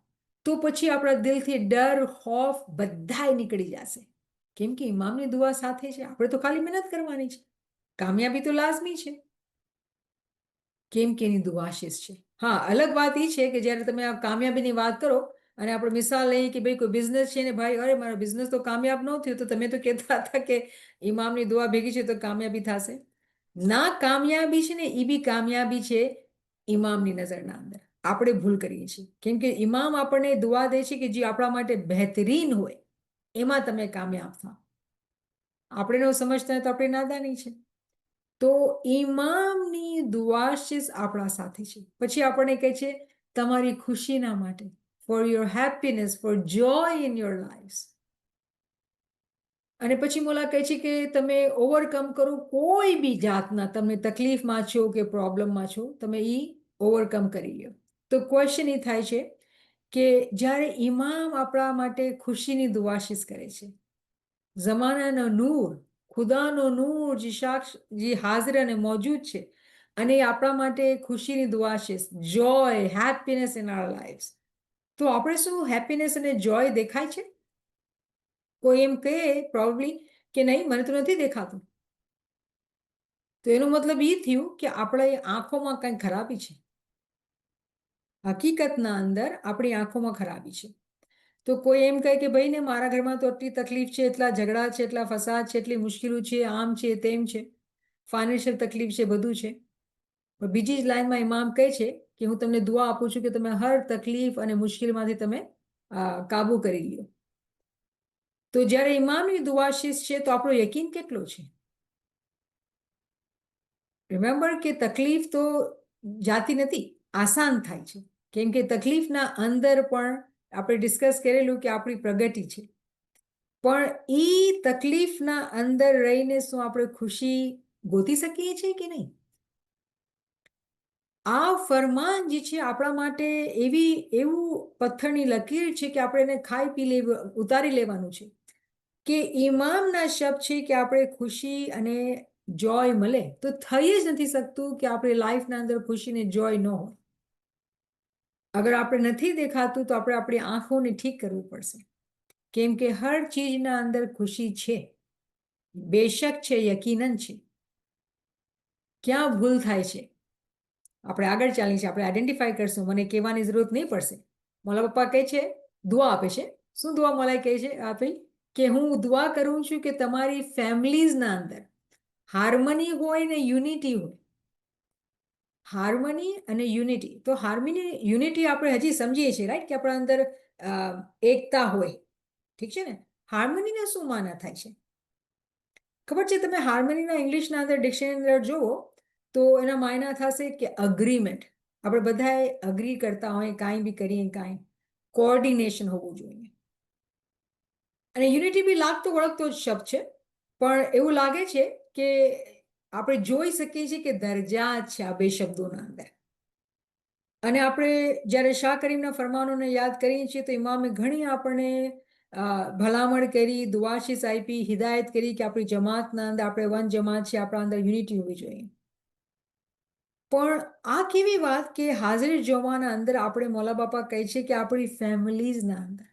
તો પછી આપણા દિલથી ડર, ખોફ બધાય નીકળી જશે, કેમ કે ઇમામની દુઆ સાથે છે. આપણે તો ખાલી મહેનત કરવાની છે, કામયાબી તો લાઝમી છે, કેમ કે એની દુઆશીષ છે. હા, અલગ વાત એ છે કે જ્યારે તમે આ કામયાબીની વાત કરો અને આપણે મિસાલ લઈએ કે ભાઈ કોઈ બિઝનેસ છે ને, ભાઈ અરે મારો બિઝનેસ તો કામયાબ ન થયો, તો તમે તો કહેતા હતા કે ઇમામની દુઆ ભેગી છે તો કામયાબી થશે. ના, કામયાબી છે ને એ બી કામયાબી છે ઇમામની નજરના અંદર. આપણે ભૂલ કરીએ છીએ, કેમ કે ઇમામ આપણને દુઆ દે છે કે જે આપણા માટે બહેતરીન હોય એમાં તમે કામયાબ થાઓ. આપણે ન સમજતા હોય તો આપણી નાદાની છે. તો ઇમામની દુઆશીષ આપણા સાથે છે. પછી આપણને કહે છે તમારી ખુશીના માટે, for your happiness, for joy in your life. અને પછી મોલા કહે છે કે તમે ઓવરકમ કરો કોઈ બી જાતના, તમે તકલીફમાં છો કે પ્રોબ્લેમમાં છો, તમે એ ઓવરકમ કરી લો. તો ક્વેશ્ચન એ થાય છે કે જ્યારે ઇમામ આપણા માટે ખુશીની દુઆશીષ કરે છે, જમાનાનો નૂર, ખુદાનો નૂર જે હાજર અને મોજૂદ છે, અને આપણા માટે ખુશીની દુઆશીષ, જોય, હેપીનેસ ઇન આવર લાઈફ, તો આપણે શું હેપીનેસ અને જોય દેખાય છે? કોઈ એમ કહે પ્રોબેબલી કે નહીં મને તો નથી દેખાતું, તો એનો મતલબ એ થયું કે આપણા આંખોમાં કંઈ ખરાબી છે. હકીકતના અંદર આપણી આંખોમાં ખરાબી છે. તો કોઈ એમ કહે કે ભાઈ ને મારા ઘરમાં તો એટલી તકલીફ છે, એટલા ઝઘડા છે, એટલા ફસાદ છે, એટલી મુશ્કેલી છે, આમ છે, તેમ છે, ફાઇનાન્શિયલ તકલીફ છે, બધું છે. પણ બીજી જ લાઈનમાં ઇમામ કહે છે કે હું તમને દુઆ આપું છું કે તમે હર તકલીફ અને મુશ્કેલીમાંથી તમે કાબુ કરી લ્યો. તો જ્યારે ઇમામની દુઆશીષ છે તો આપણો યકીન કેટલો છે? રિમેમ્બર કે તકલીફ તો જાતી નથી, આસાન થાય છે, કેમ કે તકલીફના અંદર પણ આપણે ડિસ્કસ કરેલું કે આપણી પ્રગતિ છે. પણ એ તકલીફના અંદર રહીને શું આપણે ખુશી ગોતી શકીએ છીએ કે નહીં? આ ફરમાન જે છે આપણા માટે એવું પથ્થરની લકીર છે કે આપણે એને ખાઈ પી ઉતારી લેવાનું છે કે ઇમામના શબ્દ છે કે આપણે ખુશી અને જોય મળે તો થઈ જ નથી શકતું કે આપણી લાઈફના અંદર ખુશીને જોય ન હોય. અગર આપણે નથી દેખાતું તો આપણે આપણી આંખોને ઠીક કરવું પડશે, કેમ કે હર ચીજના અંદર ખુશી છે, બેશક છે, યકીનન છે. ક્યાં ભૂલ થાય છે આપણે આગળ ચાલી છે, આપણે આઈડેન્ટિફાઈ કરશું, મને કહેવાની જરૂરત નહીં પડશે. મોલા પપ્પા કહે છે, દુઆ આપે છે. શું દુઆ મોલા કહે છે આપી? કે હું દુઆ કરું છું કે તમારી ફેમિલીઝના અંદર હાર્મની હોય ને યુનિટી હોય. હાર્મની અને યુનિટી, તો હાર્મની યુનિટી આપણે હજી સમજીએ છીએ, રાઈટ, કે આપણા અંદર એકતા હોય, ઠીક છે ને. હાર્મનીને શું માના થાય છે ખબર છે? તમે હાર્મનીના ઇંગ્લિશના અંદર ડિક્શનરી અંદર જુઓ તો એના માયના થશે કે અગ્રીમેન્ટ. આપણે બધાએ અગ્રી કરતા હોય, કાંઈ બી કરીએ, કાંઈ કોઓર્ડિનેશન હોવું જોઈએ. અને યુનિટી બી લાગતો વળગતો જ શબ્દ છે, પણ એવું લાગે છે કે આપણે જોઈ શકીએ છીએ કે દરજા છે આ બે શબ્દોના અંદર. અને આપણે જ્યારે શાહ કરીમના ફરમાનોને યાદ કરીએ છીએ તો ઇમામે ઘણી આપણને ભલામણ કરી, દુઆશીસ આપી, હિદાયત કરી કે આપણી જમાતના અંદર, આપણે વન જમાત છે, આપણા અંદર યુનિટી હોવી જોઈએ. પણ આ કેવી વાત કે હાજર જોવાના અંદર આપણે મૌલા બાપા કહે છે કે આપણી ફેમિલીઝના અંદર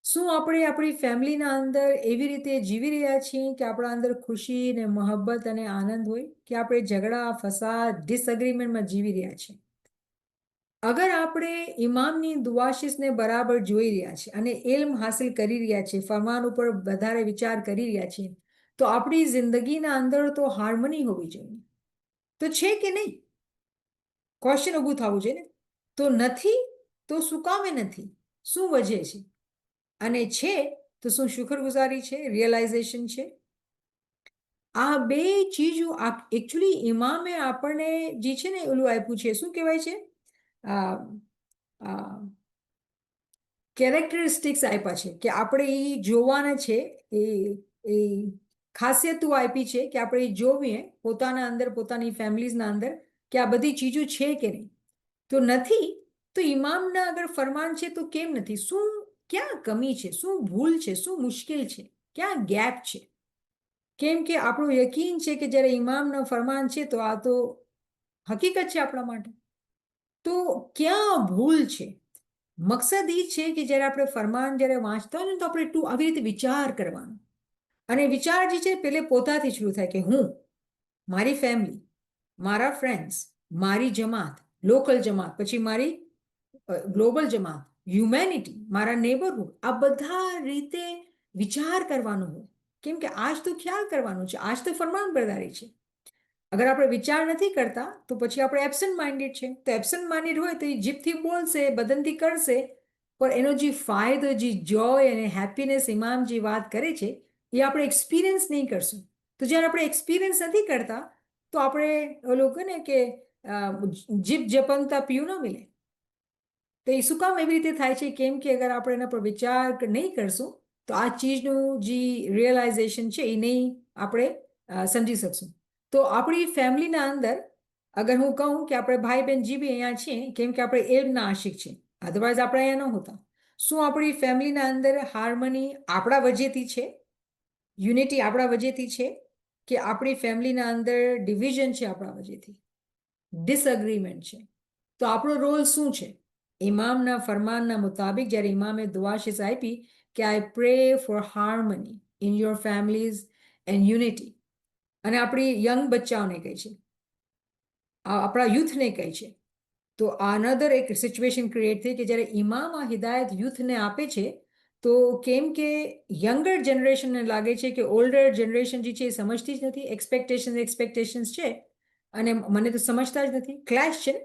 શું આપણે આપણી ફેમિલીના અંદર એવી રીતે જીવી રહ્યા છીએ કે આપણા અંદર ખુશી ને મોહબ્બત અને આનંદ હોય, કે આપણે ઝઘડા, ફસાદ, ડિસએગ્રીમેન્ટમાં જીવી રહ્યા છીએ? અગર આપણે ઇમામની દુઆશીસને બરાબર જોઈ રહ્યા છીએ અને ઇલ્મ હાસિલ કરી રહ્યા છીએ, ફરમાન ઉપર વધારે વિચાર કરી રહ્યા છીએ, તો આપણી જિંદગીના અંદર તો હાર્મની હોવી જોઈએ. તો છે કે નહીં? ક્વેશ્ચન ઊભું થવું જોઈએ ને. તો નથી તો શું કામે નથી? શું વજહ છે? અને છે તો શું શુક્રગુજારી છે, રિયલાઇઝેશન છે? આ બે ચીજો એકચ્યુઅલી ઇમામે આપણને જે છે ને ઓલું આપ્યું છે, શું કહેવાય છે, કેરેક્ટરિસ્ટિક્સ આપ્યા છે કે આપણે એ જોવાના છે. એ ખાસિયતો આપી છે કે આપણે એ જોવીએ પોતાના અંદર, પોતાની ફેમિલીઝના અંદર, કે આ બધી ચીજો છે કે નહીં. તો નથી તો ઇમામના અગર ફરમાન છે તો કેમ નથી? શું, ક્યાં કમી છે? શું ભૂલ છે? શું મુશ્કેલ છે? ક્યાં ગેપ છે? કેમ કે આપણું યકીન છે કે જ્યારે ઇમામના ફરમાન છે તો આ તો હકીકત છે આપણા માટે. તો ક્યાં ભૂલ છે? મકસદ એ છે કે જ્યારે આપણે ફરમાન જ્યારે વાંચતા હોય ને તો આપણે આવી રીતે વિચાર કરવાનો. અને વિચાર જે છે પેલે પોતાથી શરૂ થાય કે હું, મારી ફેમિલી, મારા ફ્રેન્ડ્સ, મારી જમાત, લોકલ જમાત, પછી મારી ગ્લોબલ જમાત, હ્યુમેનિટી, મારા નેબરહુડ, આ બધા રીતે વિચાર કરવાનો હોય. કેમ કે આજ તો ખ્યાલ કરવાનો છે, આજ તો ફરમાન બરદારી છે. અગર આપણે વિચાર નથી કરતા તો પછી આપણે એબ્સન્ટ માઇન્ડેડ છે. તો એબ્સન્ટ માઇન્ડેડ હોય તો એ જીભથી બોલશે, બદનથી કરશે, પણ એનો જે ફાયદો, જે જોય અને હેપીનેસ ઇમામ જે વાત કરે છે એ આપણે એક્સપિરિયન્સ નહીં કરશું. તો જ્યારે આપણે એક્સપિરિયન્સ નથી કરતા તો આપણે ઓલું કહે ને કે જીભ જપંગતા પીયું ન મિલે. તો એ શું કામ એવી રીતે થાય છે? કેમ કે અગર આપણે એના પર વિચાર નહીં કરશું તો આ ચીજનું જે રિયલાઇઝેશન છે એ નહીં આપણે સમજી શકશું. તો આપણી ફેમિલીના અંદર અગર હું કહું કે આપણે ભાઈ બહેન જે બી અહીંયા છીએ, કેમ કે આપણે એમના આશિક છીએ, અધરવાઇઝ આપણે અહીંયા ન હોતા. શું આપણી ફેમિલીના અંદર હાર્મની આપણા વજેથી છે? યુનિટી આપણા વજેથી છે? કે આપણી ફેમિલીના અંદર ડિવિઝન છે આપણા વજેથી, ડિસઅગ્રીમેન્ટ છે? તો આપણો રોલ શું છે? ઇમામના ફરમાનના મુતાબિક જ્યારે ઇમામે દુઆશીસ આપી કે I pray for harmony in your families and unity, અને આપણી યંગ બચ્ચાઓને કહે છે, આપણા યુથને કહે છે, તો અનધર એક સિચ્યુએશન ક્રિએટ થઈ કે જ્યારે ઇમામ આ હિદાયત યુથને આપે છે તો કેમ કે યંગર જનરેશનને લાગે છે કે ઓલ્ડર જનરેશન જે છે એ સમજતી જ નથી, એક્સપેક્ટેશન્સ છે અને મને તો સમજતા જ નથી, ક્લેશ છે.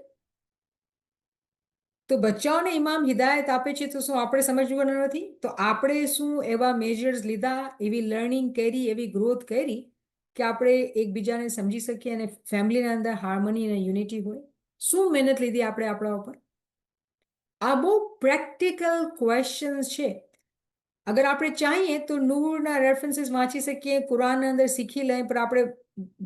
તો બચ્ચાઓને ઇમામ હિદાયત આપે છે તો શું આપણે સમજવાનું નથી? તો આપણે શું એવા મેજર્સ લીધા, એવી લર્નિંગ કરી, એવી ગ્રોથ કરી કે આપણે એકબીજાને સમજી શકીએ અને ફેમિલીના અંદર હાર્મની અને યુનિટી હોય? શું મહેનત લીધી આપણે આપણા ઉપર? આ બહુ પ્રેક્ટિકલ ક્વેશ્ચન્સ છે. અગર આપણે ચાહીએ તો નૂરના રેફરન્સીસ વાંચી શકીએ, કુરાનના અંદર શીખી લઈએ, પણ આપણે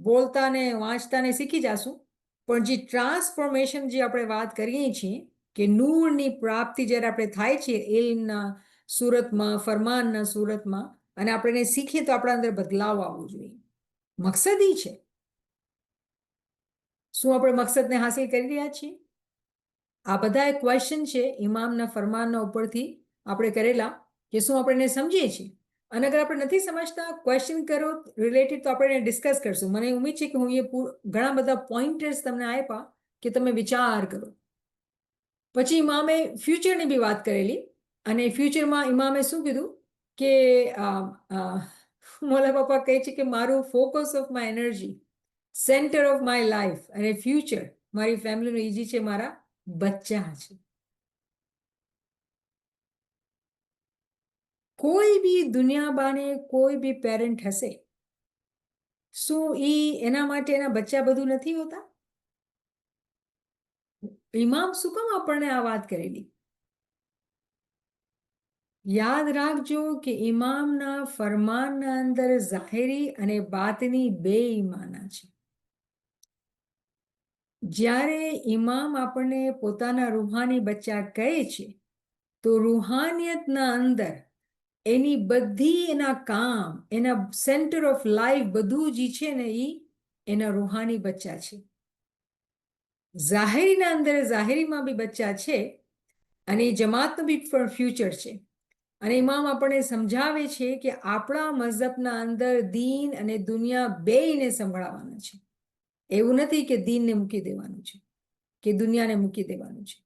બોલતા ને વાંચતા ને શીખી જશું, પણ જે ટ્રાન્સફોર્મેશન જે આપણે વાત કરીએ છીએ કે નૂરની પ્રાપ્તિ જ્યારે આપણે થાય છે ઇલ્મના સુરતમાં, ફરમાનના સુરતમાં, અને આપણે એને શીખીએ તો આપણા અંદર બદલાવ આવવો જોઈએ. મકસદ ઈ છે. શું આપણે મકસદને હાસિલ કરી રહ્યા છીએ? આ બધા ક્વેશ્ચન છે ઇમામના ફરમાનના ઉપરથી આપણે કરેલા, કે શું આપણે એને સમજીએ છીએ. અને અગર આપણે નથી સમજતા, ક્વેશ્ચન કરો રિલેટેડ, તો આપણે એને ડિસ્કસ કરશું. મને ઉમ્મીદ છે કે હું એ ઘણા બધા પોઈન્ટર્સ તમને આપ્યા કે તમે વિચાર કરો. પછી ઇમામે ફ્યુચરની બી વાત કરેલી, અને ફ્યુચરમાં ઇમામે શું કીધું કે મોલા પપ્પા કહે છે કે મારું focus of my energy, centre of my life અને ફ્યુચર મારી ફેમિલીનું ઈજી છે, મારા બચ્ચા છે. કોઈ બી દુનિયા બાને કોઈ બી પેરેન્ટ હશે, શું એના માટે એના બચ્ચા બધું નથી હોતા? ઇમામ શું કામ આપણને આ વાત કરેલી? યાદ રાખજો કે ઇમામના ફરમાનના અંદર ઝાહિરી અને બાતની બે ઈમાના છે. જ્યારે ઇમામ આપણને પોતાના રૂહાની બચ્ચા કહે છે, તો રૂહાનિયતના અંદર એની બધી એના કામ, એના સેન્ટર ઓફ લાઈફ બધું જ છે ને, એના રૂહાની બચ્ચા છે. ઝાહિરીના અંદર ઝાહિરીમાં બી બચ્ચા છે, અને એ જમાતનું બી ફ્યુચર છે. અને ઇમામ આપણને સમજાવે છે કે આપણા મઝહબના અંદર દીન અને દુનિયા બેયને સંભળાવવાના છે. એવું નથી કે દીનને મૂકી દેવાનું છે કે દુનિયાને મૂકી દેવાનું છે.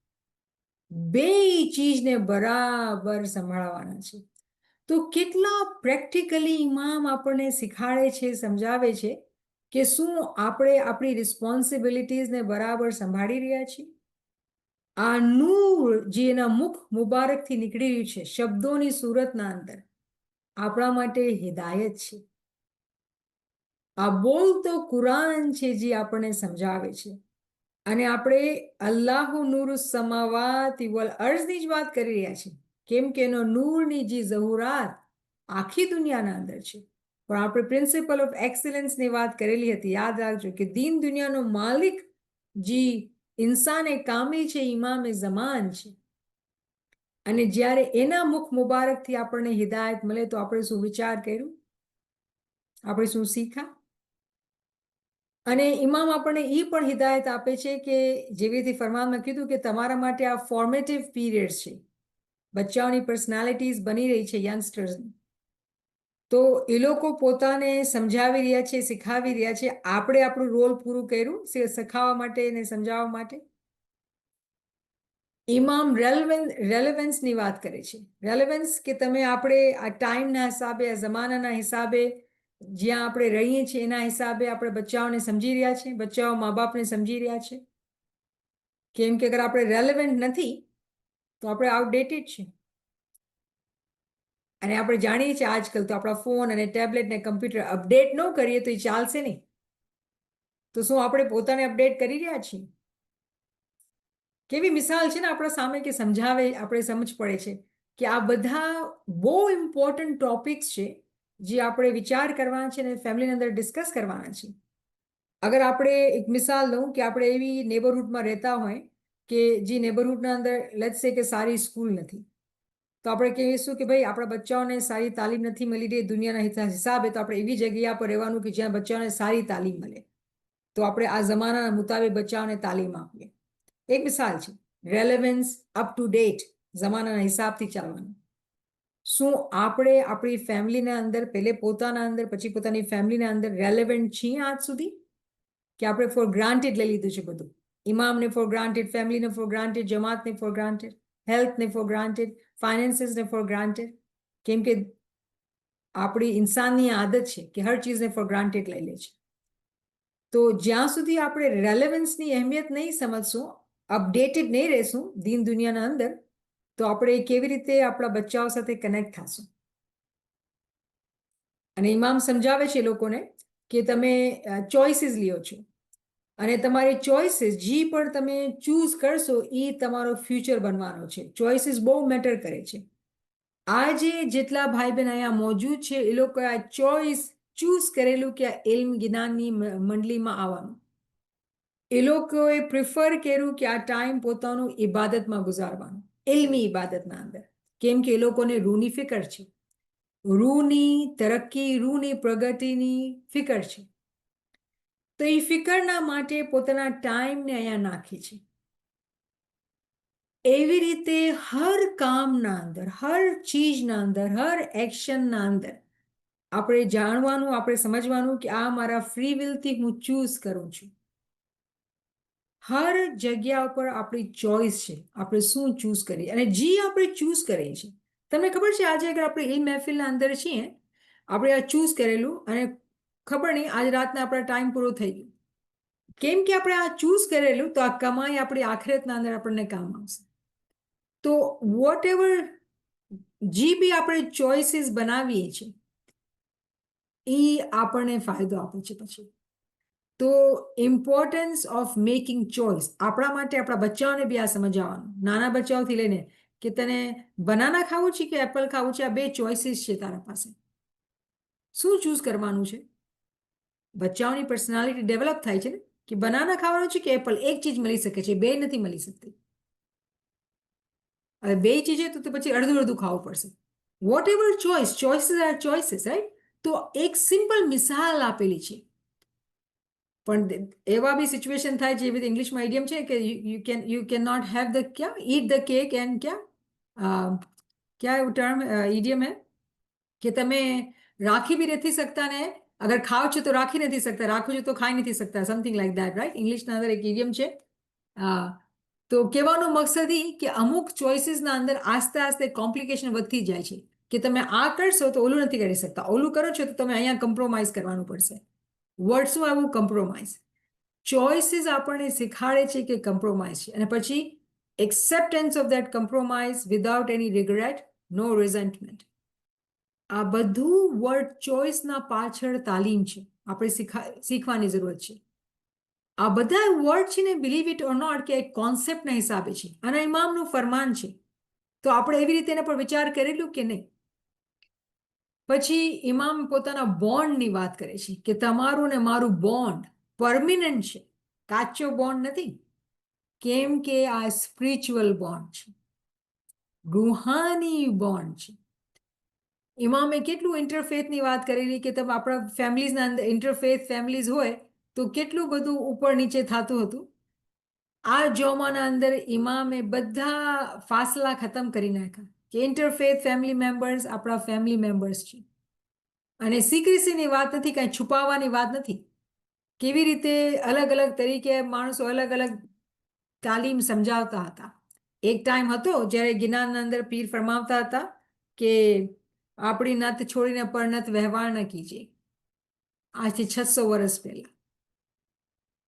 બે ચીજને બરાબર સંભાળવાના છે. તો કેટલા પ્રેક્ટિકલી ઇમામ આપણને શીખાડે છે, સમજાવે છે કે શું આપણે આપણી રિસ્પોન્સિબિલિટીઝને બરાબર સંભાળી રહ્યા છીએ? આ નૂર જે એના મુખ મુબારકથી નીકળી રહ્યું છે, શબ્દોની સુરતના અંદર, આપણા માટે હિદાયત છે. આ બોલતો કુરાન છે જે આપણને સમજાવે છે. અને આપણે અલ્લાહુ નૂરુ સમાવાતિ વલ અર્ઝની જ વાત કરી રહ્યા છીએ, કેમ કે એનો નૂરની જે ઝહુરાત આખી દુનિયાના અંદર છે. પણ આપણે પ્રિન્સિપલ ઓફ એક્સલન્સની વાત કરેલી હતી. યાદ રાખજો કે દીન દુનિયાનો માલિક જે ઇન્સાને કામી છે, ઇમામે ઝમાન છે. અને જ્યારે એના મુખ મુબારકથી આપણને હિદાયત મળે, તો આપણે શું વિચાર કર્યું? આપણે શું શીખા? અને ઇમામ આપણને એ પણ હિદાયત આપે છે કે જેવી રીતે ફરમાનમાં કીધું કે તમારા માટે આ ફોર્મેટિવ પીરિયડ છે, બચ્ચાઓની પર્સનાલિટીઝ બની રહી છે યંગસ્ટર્સની. તો એ લોકો પોતાને સમજાવી રહ્યા છે, શીખાવી રહ્યા છે. આપણે આપણું રોલ પૂરું કર્યું શીખવવા માટે અને સમજાવવા માટે. ઇમામ રેલેવન્સની વાત કરે છે. રેલેવન્સ કે તમે આપણે આ ટાઈમના હિસાબે, આ જમાનાના હિસાબે, જ્યાં આપણે રહીએ છીએ એના હિસાબે આપણે બચ્ચાઓને સમજી રહ્યા છે, બચ્ચાઓ મા બાપને સમજી રહ્યા છે. કેમ કે અગર આપણે રેલેવન્ટ નથી તો આપણે આઉટડેટેડ છે. અને આપણે જાણીએ છીએ આજકાલ તો આપણા ફોન અને ટેબ્લેટ ને કમ્પ્યુટર અપડેટ ન કરીએ તો એ ચાલશે નહીં. તો શું આપણે પોતાને અપડેટ કરી રહ્યા છીએ? કેવી મિસાલ છે ને આપણા સામે કે સમજાવે, આપણે સમજ પડે છે કે આ બધા બહુ ઇમ્પોર્ટન્ટ ટોપિક્સ છે જે આપણે વિચાર કરવાના છે અને ફેમિલીની અંદર ડિસ્કસ કરવાના છે. અગર આપણે એક મિસાલ લઉં કે આપણે એવી નેબરહુડમાં રહેતા હોય કે જે નેબરહુડના અંદર લેટ્સ સે કે સારી સ્કૂલ નથી, તો આપણે કહીશું કે ભાઈ આપણા બચ્ચાઓને સારી તાલીમ નથી મળી રહી દુનિયાના હિસાબે, તો આપણે એવી જગ્યા પર રહેવાનું કે જ્યાં બચ્ચાઓને સારી તાલીમ મળે. તો આપણે આ જમાનાના મુતાબિક બચ્ચાઓને તાલીમ આપીએ. એક મિસાલ છે. રેલેવન્સ, અપ ટુ ડેટ, જમાનાના હિસાબથી ચાલવાનું. શું આપણે આપણી ફેમિલીના અંદર, પહેલે પોતાના અંદર પછી પોતાની ફેમિલીના અંદર રેલેવન્ટ છીએ આજ સુધી? કે આપણે ફોર ગ્રાન્ટેડ લઈ લીધું છે બધું? ઇમામને ફોર ગ્રાન્ટેડ, ફેમિલીને ફોર ગ્રાન્ટેડ, જમાતને ફોર ગ્રાન્ટેડ, હેલ્થને ફોર ગ્રાન્ટેડ, ફાઇનાન્સીસને ફોર ગ્રાન્ટેડ. કેમ કે આપણી ઇન્સાનની આદત છે કે હર ચીજને ફોર ગ્રાન્ટેડ લઈ લે છે. તો જ્યાં સુધી આપણે રેલેવન્સની અહેમિયત નહીં સમજશું, અપડેટેડ નહીં રહેશું દીન દુનિયાના અંદર, તો આપણે કેવી રીતે આપણા બચ્ચાઓ સાથે કનેક્ટ થશું? અને ઇમામ સમજાવે છે લોકોને કે તમે ચોઇસીસ લ્યો છો, અને તમારી ચોઇસીસ જે પણ તમે ચૂઝ કરશો એ તમારો ફ્યુચર બનવાનો છે. ચોઇસીસ બહુ મેટર કરે છે. આજે જેટલા ભાઈ બહેન અહીંયા મોજૂદ છે એ લોકો આ ચોઇસ ચૂઝ કરેલું કે આ ઇલ્મ જ્ઞાનની મંડળીમાં આવવાનું. એ લોકોએ પ્રિફર કર્યું કે આ ટાઈમ પોતાનું ઇબાદતમાં ગુજારવાનું, ઇલ્મી ઇબાદતના અંદર. કેમ કે એ લોકોને રૂની ફિકર છે, રૂની તરક્કી, રૂની પ્રગતિની ફિકર છે. તો એ ફિકરના માટે પોતાના ટાઈમને અહીંયા નાખે છે. એવી રીતે હર કામના અંદર, હર ચીજના અંદર, હર એક્શનના અંદર આપણે જાણવાનું, આપણે સમજવાનું કે આ મારા ફ્રી વિલથી હું ચૂઝ કરું છું. હર જગ્યા ઉપર આપણી ચોઈસ છે, આપણે શું ચૂઝ કરીએ, અને જે આપણે ચૂઝ કરીએ છીએ. તમને ખબર છે આજે અગર આપણે એ મહેફિલના અંદર છીએ, આપણે આ ચૂઝ કરેલું, અને ખબર નહીં આજ રાતના આપણા ટાઈમ પૂરો થઈ ગયો. કેમ કે આપણે આ ચૂઝ કરેલું, તો આ કમાઈ આપણી આખરેતના અંદર આપણને કામ આવશે. તો વોટ એવર જે બી આપણે ચોઇસીસ બનાવીએ છીએ એ આપણને ફાયદો આપે છે. પછી તો ઇમ્પોર્ટન્સ ઓફ મેકિંગ ચોઇસ આપણા માટે, આપણા બચ્ચાઓને બી આ સમજાવવાનું, નાના બચ્ચાઓથી લઈને કે તને બનાના ખાવું છે કે એપલ ખાવું છે, આ બે ચોઇસીસ છે તારા પાસે, શું ચૂઝ કરવાનું છે. બચ્ચાઓની પર્સનાલિટી ડેવલપ થાય છે ને, કે બનાના ખાવાનું છે કે એપલ, એક ચીજ મળી શકે છે, બે નથી મળી શકતી. હવે બે ચીજે તો પછી અડધું અડધું ખાવું પડશે. Whatever choice, choices are choices, right. તો એક સિમ્પલ મિસાલ આપેલી છે. પણ એવા બી સિચ્યુએશન થાય છે, એવી ઇંગ્લિશમાં ઇડિયમ છે કે you can not have the cake eat the cake and ક્યાં એવું ટર્મ ઇડિયમ હે કે તમે રાખી બી નથી શકતા ને અગર ખાવ છો તો રાખી નથી શકતા, રાખો છો તો ખાઈ નથી શકતા, સમથિંગ લાઈક દેટ, રાઈટ. ઇંગ્લિશના અંદર એક ઇડિયમ છે. તો કહેવાનો મકસદ એ કે અમુક ચોઇસીસના અંદર આસ્તે આસ્તે કોમ્પ્લિકેશન વધતી જાય છે, કે તમે આ કરશો તો ઓલું નથી કરી શકતા, ઓલું કરો છો તો તમે અહીંયા કમ્પ્રોમાઇઝ કરવાનું પડશે. વર્ડ્સનું આવું કમ્પ્રોમાઇઝ, ચોઇસીસ આપણને શીખાડે છે કે કમ્પ્રોમાઇઝ છે, અને પછી acceptance of that compromise without any regret, no resentment. આ બધું વર્ડ ચોઇસના પાછળ તાલીમ છે, આપણે શીખવાની જરૂરત છે. આ બધા વર્ડ છે ને, બિલીવ ઇટ ઓર નોટ, કે એક કોન્સેપ્ટના હિસાબે છે, અને ઇમામનું ફરમાન છે. તો આપણે એવી રીતે એના પર વિચાર કરેલું કે નહીં. પછી ઇમામ પોતાના બોન્ડની વાત કરે છે કે તમારું ને મારું બોન્ડ પરમિનન્ટ છે, કાચો બોન્ડ નથી. કેમ કે આ સ્પિરિચ્યુઅલ બોન્ડ છે, રૂહાની બોન્ડ છે. ઇમામે કેટલું ઇન્ટરફેથની વાત કરેલી કે તમે આપણા ફેમિલીઝના અંદર ઇન્ટરફેથ ફેમિલીઝ હોય તો કેટલું બધું ઉપર નીચે થતું હતું. આ જોમાના અંદર ઇમામે બધા ફાસલા ખતમ કરી નાખ્યા કે ઇન્ટરફેથ ફેમિલી મેમ્બર્સ આપણા ફેમિલી મેમ્બર્સ છે, અને સિક્રેસીની વાત નથી, કાંઈ છુપાવવાની વાત નથી. કેવી રીતે અલગ અલગ તરીકે માણસો અલગ અલગ તાલીમ સમજાવતા હતા. એક ટાઈમ હતો જ્યારે ગિરનારના અંદર પીર ફરમાવતા હતા કે આપણી નત છોડીને પરનત વ્યવહાર ન કીજે. આજથી 600 વર્ષ પહેલા.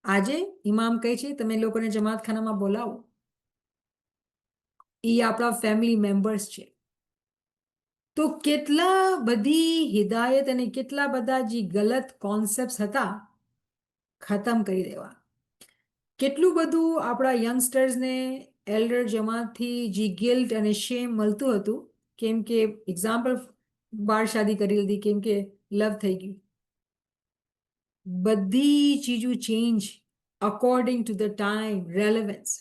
આજે ઇમામ કહે છે તમે લોકોને જમાતખાનામાં બોલાવો, એ આપણા ફેમિલી મેમ્બર્સ છે. તો કેટલા બધી હિદાયત અને કેટલા બધા જે ગલત કોન્સેપ્ટ હતા ખતમ કરી દેવા. કેટલું બધું આપણા યંગસ્ટર્સને એલ્ડર જમાતથી જે ગિલ્ટ અને શેમ મળતું હતું, કેમ કે એક્ઝામ્પલ બાળ શાદી કરી લીધી, કેમ કે લવ થઈ ગયું. બધી ચીજો change according to the time relevance.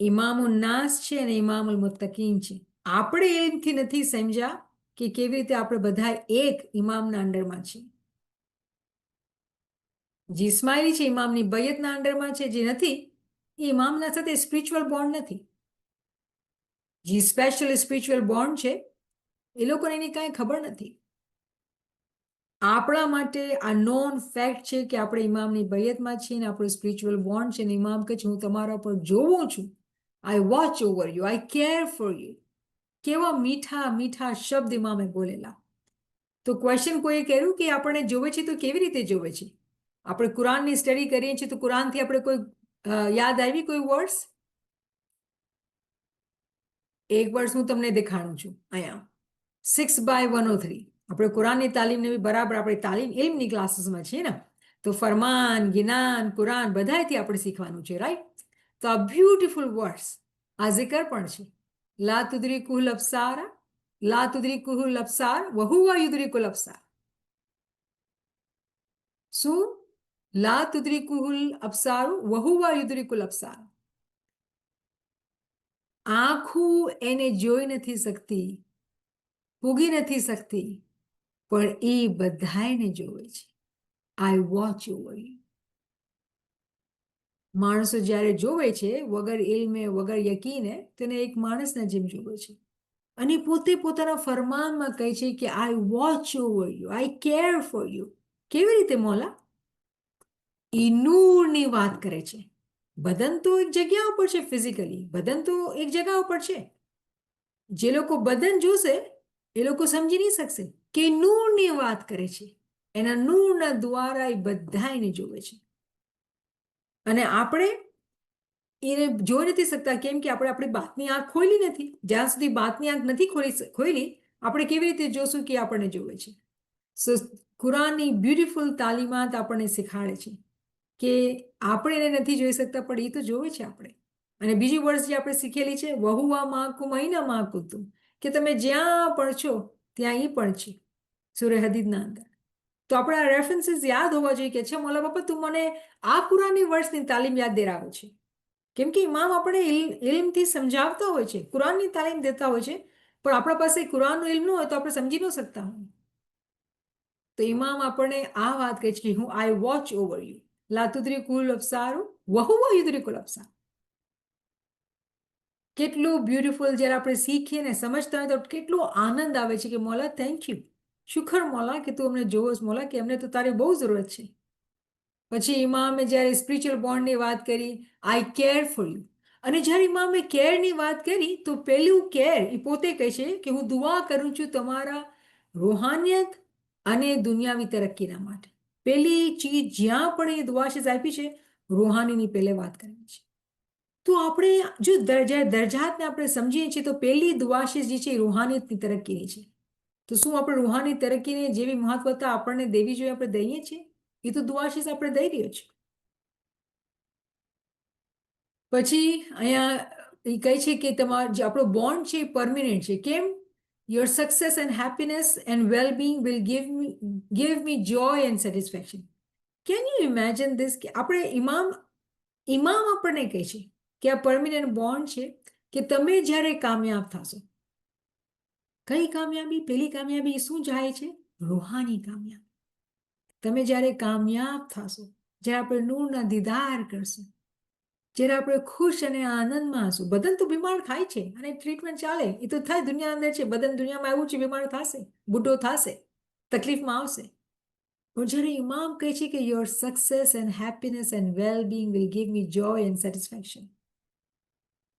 ઇમામુલ નાસ છે અને ઇમામુલ મુત્તકીન છે. આપણે એમથી નથી સમજ્યા કે કેવી રીતે આપણે બધા એક ઇમામના અંડરમાં છીએ. જે ઇસ્માઇલી છે ઇમામની બૈયતના અંડરમાં છે, જે નથી એ ઇમામના સાથે સ્પિરિચ્યુઅલ બોન્ડ નથી. જે સ્પેશિયલ સ્પિરિચ્યુઅલ બોન્ડ છે એ લોકોને એની કાંઈ ખબર નથી. આપણા માટે આ નોન ફેક્ટ છે કે આપણે ઇમામની બૈયતમાં છીએ ને આપણું સ્પિરિચ્યુઅલ બોન્ડ છે, ને ઇમામ કહે છે હું તમારા પર જોઉં છું, આઈ watch over you, I care for you. કેવા મીઠા મીઠા શબ્દ ઇમામે બોલેલા. તો ક્વેશ્ચન કોઈએ કર્યું કે આપણે જોવે છે તો કેવી રીતે જોવે છે. આપણે કુરાનની સ્ટડી કરીએ છીએ તો કુરાનથી આપણે કોઈ યાદ આવી કોઈ વર્ડ્સ. એક વર્ષ હું તમને દેખાડું છું અહીંયા 6/103. આપણે કુરાનની તાલીમને બી બરાબર આપણે તાલીમ ઇલ્મની ક્લાસીસમાં છીએ ને, તો ફરમાન ગિનાન કુરાન બધાથી આપણે શીખવાનું છે, રાઈટ. તો આ બ્યુટિફુલ વર્ડ્સ આ zikr પણ છે. લા તુદરીકુલ અબસાર, લા તુદરીકુલ અબસાર વહુવા યુદરીકુલ અબસાર. શું? લા તુદરીકુલ અબસાર વહુવા યુદરીકુલ અબસાર. આંખું એને જોઈ નથી શકતી, પૂગી નથી શકતી, પણ એ બધાને જોવે છે. I watch over you. માણસો જ્યારે જોવે છે વગર ઇલ્મે વગર યકીને તેને એક માણસના જેમ જોવે છે અને પોતે પોતાના ફરમાનમાં કહે છે કે આઈ watch over you, I care for you. કેવી રીતે મોલા? એ નૂરની વાત કરે છે. બદન તો એક જગ્યા ઉપર છે, ફિઝિકલી બદન તો એક જગ્યા ઉપર છે. જે લોકો બદન જોશે એ લોકો સમજી નહીં શકશે કે નૂરની વાત કરે છે. એના નૂરના દ્વારા એ બધાને જોવે છે અને આપણે એને જોઈ નથી શકતા. કેમ કે આપણે આપણી બાતની આંખ ખોલી નથી. જ્યાં સુધી બાતની આંખ નથી ખોલી આપણે કેવી રીતે જોશું કે આપણને જોવે છે? સો કુરાનની બ્યુટીફુલ તાલીમાત આપણને શીખાડે છે કે આપણે એને નથી જોઈ શકતા પણ એ તો જોવે છે આપણે. અને બીજી વર્ષ જે આપણે શીખેલી છે વહુવા માકુમ મહિના માકુતું, કે તમે જ્યાં પણ છો ત્યાં એ પણ છે સૂરહ હદીદના અંદર. તો આપણે આ રેફરન્સીસ યાદ હોવા જોઈએ કે અચ્છા મોલા બાપા તું મને આ કુરાનની વર્ષની તાલીમ યાદ દેરાવે છે. કેમ કે ઇમામ આપણે ઇલ્મથી સમજાવતા હોય છે, કુરાનની તાલીમ દેતા હોય છે, પણ આપણા પાસે કુરાનનું ઇલ્મ ન હોય તો આપણે સમજી ન શકતા હોય. તો ઇમામ આપણને આ વાત કહે છે કે હું આઈ વોચ ઓવર યુ, લા તુદ્રિકુલ અબસારુ વહુવા યુદ્રિકુલ અબસાર. કેટલું બ્યુટીફુલ જ્યારે આપણે શીખીએ ને સમજતા હોય તો કેટલો આનંદ આવે છે કે મોલા થેન્ક યુ, શુક્ર મોલા કે તું અમને જોવસ મોલા, કે અમને તો તારી બહુ જરૂરત છે. પછી ઇમામે જ્યારે સ્પિરિચ્યુઅલ બોન્ડની વાત કરી, આઈ કેર ફોર યુ. અને જ્યારે ઇમામે કેરની વાત કરી તો પહેલું કેર એ પોતે કહે છે કે હું દુઆ કરું છું તમારા રૂહાનિયત અને દુનિયાવી તરક્કીના માટે. પહેલી ચીજ જ્યાં પણ એ દુઆશીસ આપી છે રૂહાનીની પહેલે વાત કરવી છે. તો આપણે જો દરજાતને આપણે સમજીએ છીએ તો પહેલી દુઆશીસ જે છે એ રૂહાનિયતની તરક્કીની છે. તો શું આપણે રૂહાની તરક્કીને જેવી મહત્વતા આપણને દેવી જોઈએ આપણે દઈએ છીએ? એ તો દુઆશીસ આપણે દઈ રહ્યો છે. પછી અહીંયા એ કહે છે કે તમારો જે આપણો બોન્ડ છે એ પરમિનન્ટ છે. કેમ? Your success and happiness and wellbeing will give me Joy and satisfaction. Can you imagine this? કે આપણે ઇમામ આપણને કહે છે કે આ પરમિનન્ટ બોન્ડ છે કે તમે જ્યારે કામયાબ થશો. કઈ કામયાબી? પેલી કામયાબી શું જાય છે? રૂહાની કામયાબી. તમે જ્યારે કામયાબ થશો, જ્યારે આપણે નૂરના દીદાર કરશું, જ્યારે આપણે ખુશ અને આનંદમાં હશું. બદન તો બીમાર થાય છે અને ટ્રીટમેન્ટ ચાલે, એ તો થાય, દુનિયા અંદર છે, બદન દુનિયામાં આવ્યું છે, બીમાર થશે, બુઢો થશે, તકલીફમાં આવશે. પણ જ્યારે ઇમામ કહે છે કે your success and happiness and wellbeing will give me Joy and satisfaction.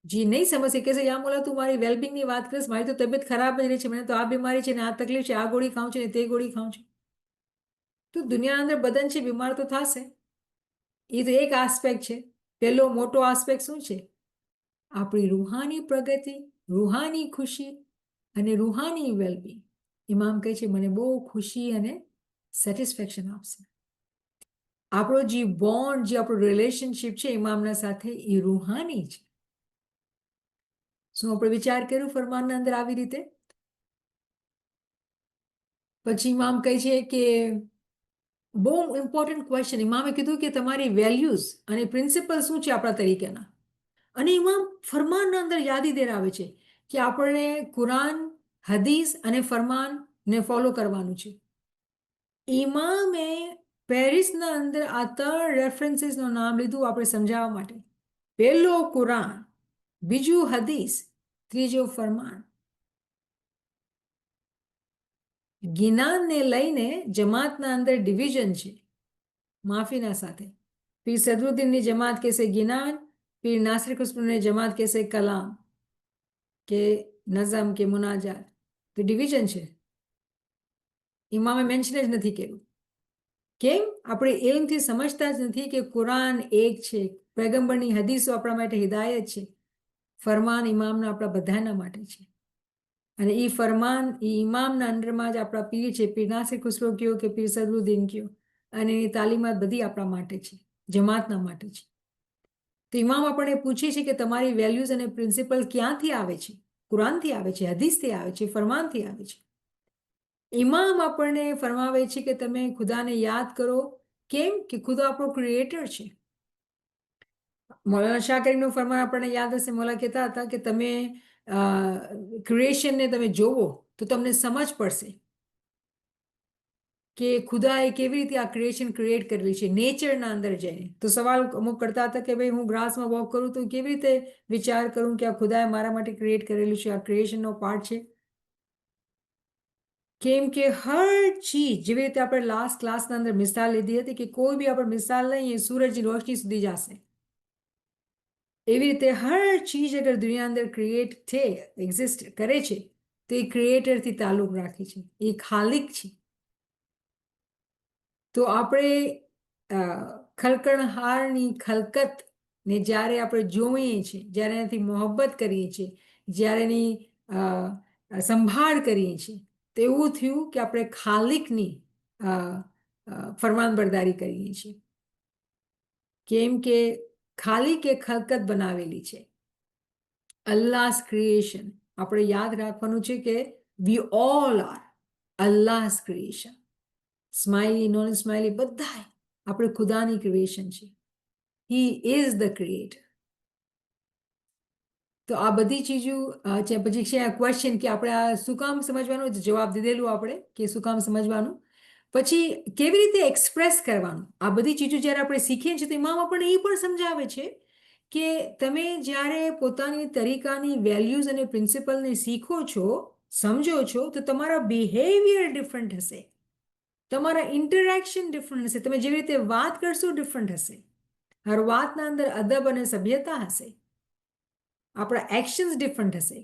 જે નહીં સમજશે કે યા મોલા તું મારી વેલબિંગની વાત કરીશ, મારી તો તબિયત ખરાબ જ રહી છે, મને તો આ બીમારી છે ને આ તકલીફ છે, આ ગોળી ખાઉં છું ને તે ગોળી ખાઉં છું. તો દુનિયા અંદર બદન છે, બીમાર તો થશે. એ તો એક આસ્પેક્ટ છે. પહેલો મોટો આસ્પેક્ટ શું છે? આપણી રૂહાની પ્રગતિ, રૂહાની ખુશી અને રૂહાની વેલબિંગ. ઇમામ કહે છે મને બહુ ખુશી અને સેટિસ્ફેક્શન આપશે. આપણો જે બોન્ડ, જે આપણો રિલેશનશિપ છે ઇમામના સાથે, એ રૂહાની છે. શું આપણે વિચાર કર્યું ફરમાનના અંદર આવી રીતે? પછી ઇમામ કહે છે કે બહુ ઇમ્પોર્ટન્ટ ક્વેશ્ચન. ઇમામે કીધું કે તમારી વેલ્યુઝ અને પ્રિન્સિપલ શું છે આપણા તરીકેના. અને ઇમામ ફરમાનના અંદર યાદી દેરાવે છે કે આપણે કુરાન, હદીસ અને ફરમાનને ફોલો કરવાનું છે. ઇમામે પેરિસના અંદર આ 3 રેફરન્સીસનું નામ લીધું આપણે સમજાવવા માટે. પહેલો કુરાન, બીજું હદીસ, ત્રીજો ફરમાન. ગિનાનને લઈને જમાતના અંદર ડિવિઝન છે માફીના સાથે. પીર સદરુદ્દીનની જમાત કહેશે ગિનાન, પીર નાસિર ખુસરોની જમાત કહેશે કલામ કે નઝમ કે મુનાજાત. તો ડિવિઝન છે. ઇમામે મેન્શન જ નથી કર્યું. કેમ? આપણે એમથી સમજતા જ નથી કે કુરાન એક છે, પૈગંબરની હદીસો આપણા માટે હિદાયત છે, ફરમાન ઇમામના આપણા બધાના માટે છે. અને એ ફરમાન એ ઇમામના અંડરમાં જ આપણા પીર છે, પીર નાસિર ખુસરો કયો કે પીર સદરુદ્દીન કયો, અને એની તાલીમાત બધી આપણા માટે છે, જમાતના માટે છે. તો ઇમામ આપણને પૂછે છે કે તમારી વેલ્યુઝ અને પ્રિન્સિપલ ક્યાંથી આવે છે? કુરાનથી આવે છે, હદીસથી આવે છે, ફરમાનથી આવે છે. ઇમામ આપણને ફરમાવે છે કે તમે ખુદાને યાદ કરો. કેમ? કે ખુદા આપણો ક્રિએટર છે. મૌલાના શાહ કરીમનું ફરમાન આપણને યાદ હશે. મૌલા કહેતા હતા કે તમે ક્રિએશનને તમે જોવો તો તમને સમજ પડશે. કે ખુદાએ કેવી રીતે આ ક્રિએશન ક્રિએટ કરેલી છે નેચરના અંદર જઈને. તો સવાલ અમુક કરતા હતા કે ભાઈ હું ગ્રાસમાં વોક કરું તો કેવી રીતે વિચાર કરું કે આ ખુદાએ મારા માટે ક્રિએટ કરેલું છે, આ ક્રિએશનનો પાર્ટ છે. કેમ કે હર ચીજ, જેવી રીતે આપણે લાસ્ટ ક્લાસના અંદર મિસાલ લીધી હતી કે કોઈ બી આપણે મિસાલ લઈએ સૂરજની રોશની સુધી જશે, એવી રીતે હર ચીજ અગર દુનિયા અંદર ક્રિએટ છે, એક્ઝિસ્ટ કરે છે, તો એ ક્રિએટરથી તાલ્લુક રાખે છે, એ ખાલિક છે. તો આપણે ખલકણહારની ખલકતને જ્યારે આપણે જોઈએ છીએ, જ્યારે એનાથી મોહબ્બત કરીએ છીએ, જ્યારે એની સંભાળ કરીએ છીએ, તો એવું થયું કે આપણે ખાલિકની ફરમાનબરદારી કરીએ છીએ. કેમ કે ખાલિકે ખલકત બનાવેલી છે, અલ્લાહ's ક્રિએશન. આપણે યાદ રાખવાનું છે કે we all are Allah's creation. Smiley, non smiley બધા આપણે ખુદાની ક્રિએશન છે. He is the creator. તો આ બધી ચીજો છે. પછી છે ક્વેશ્ચન કે આપણે આ શું કામ સમજવાનું, જવાબ દીધેલું આપણે કે શું કામ સમજવાનું. પછી કેવી રીતે એક્સપ્રેસ કરવાનું, આ બધી ચીજો જ્યારે આપણે શીખીએ છીએ તો ઇમામ આપણને એ પણ સમજાવે છે કે તમે જ્યારે પોતાની તરીકાની વેલ્યુઝ અને પ્રિન્સિપલને શીખો છો, સમજો છો, તો તમારા બિહેવિયર ડિફરન્ટ હશે, તમારા ઇન્ટરેક્શન ડિફરન્ટ હશે, તમે જેવી રીતે વાત કરશો ડિફરન્ટ હશે, હર વાતના અંદર અદબ અને સભ્યતા હશે, આપણા એક્શન્સ ડિફરન્ટ હશે.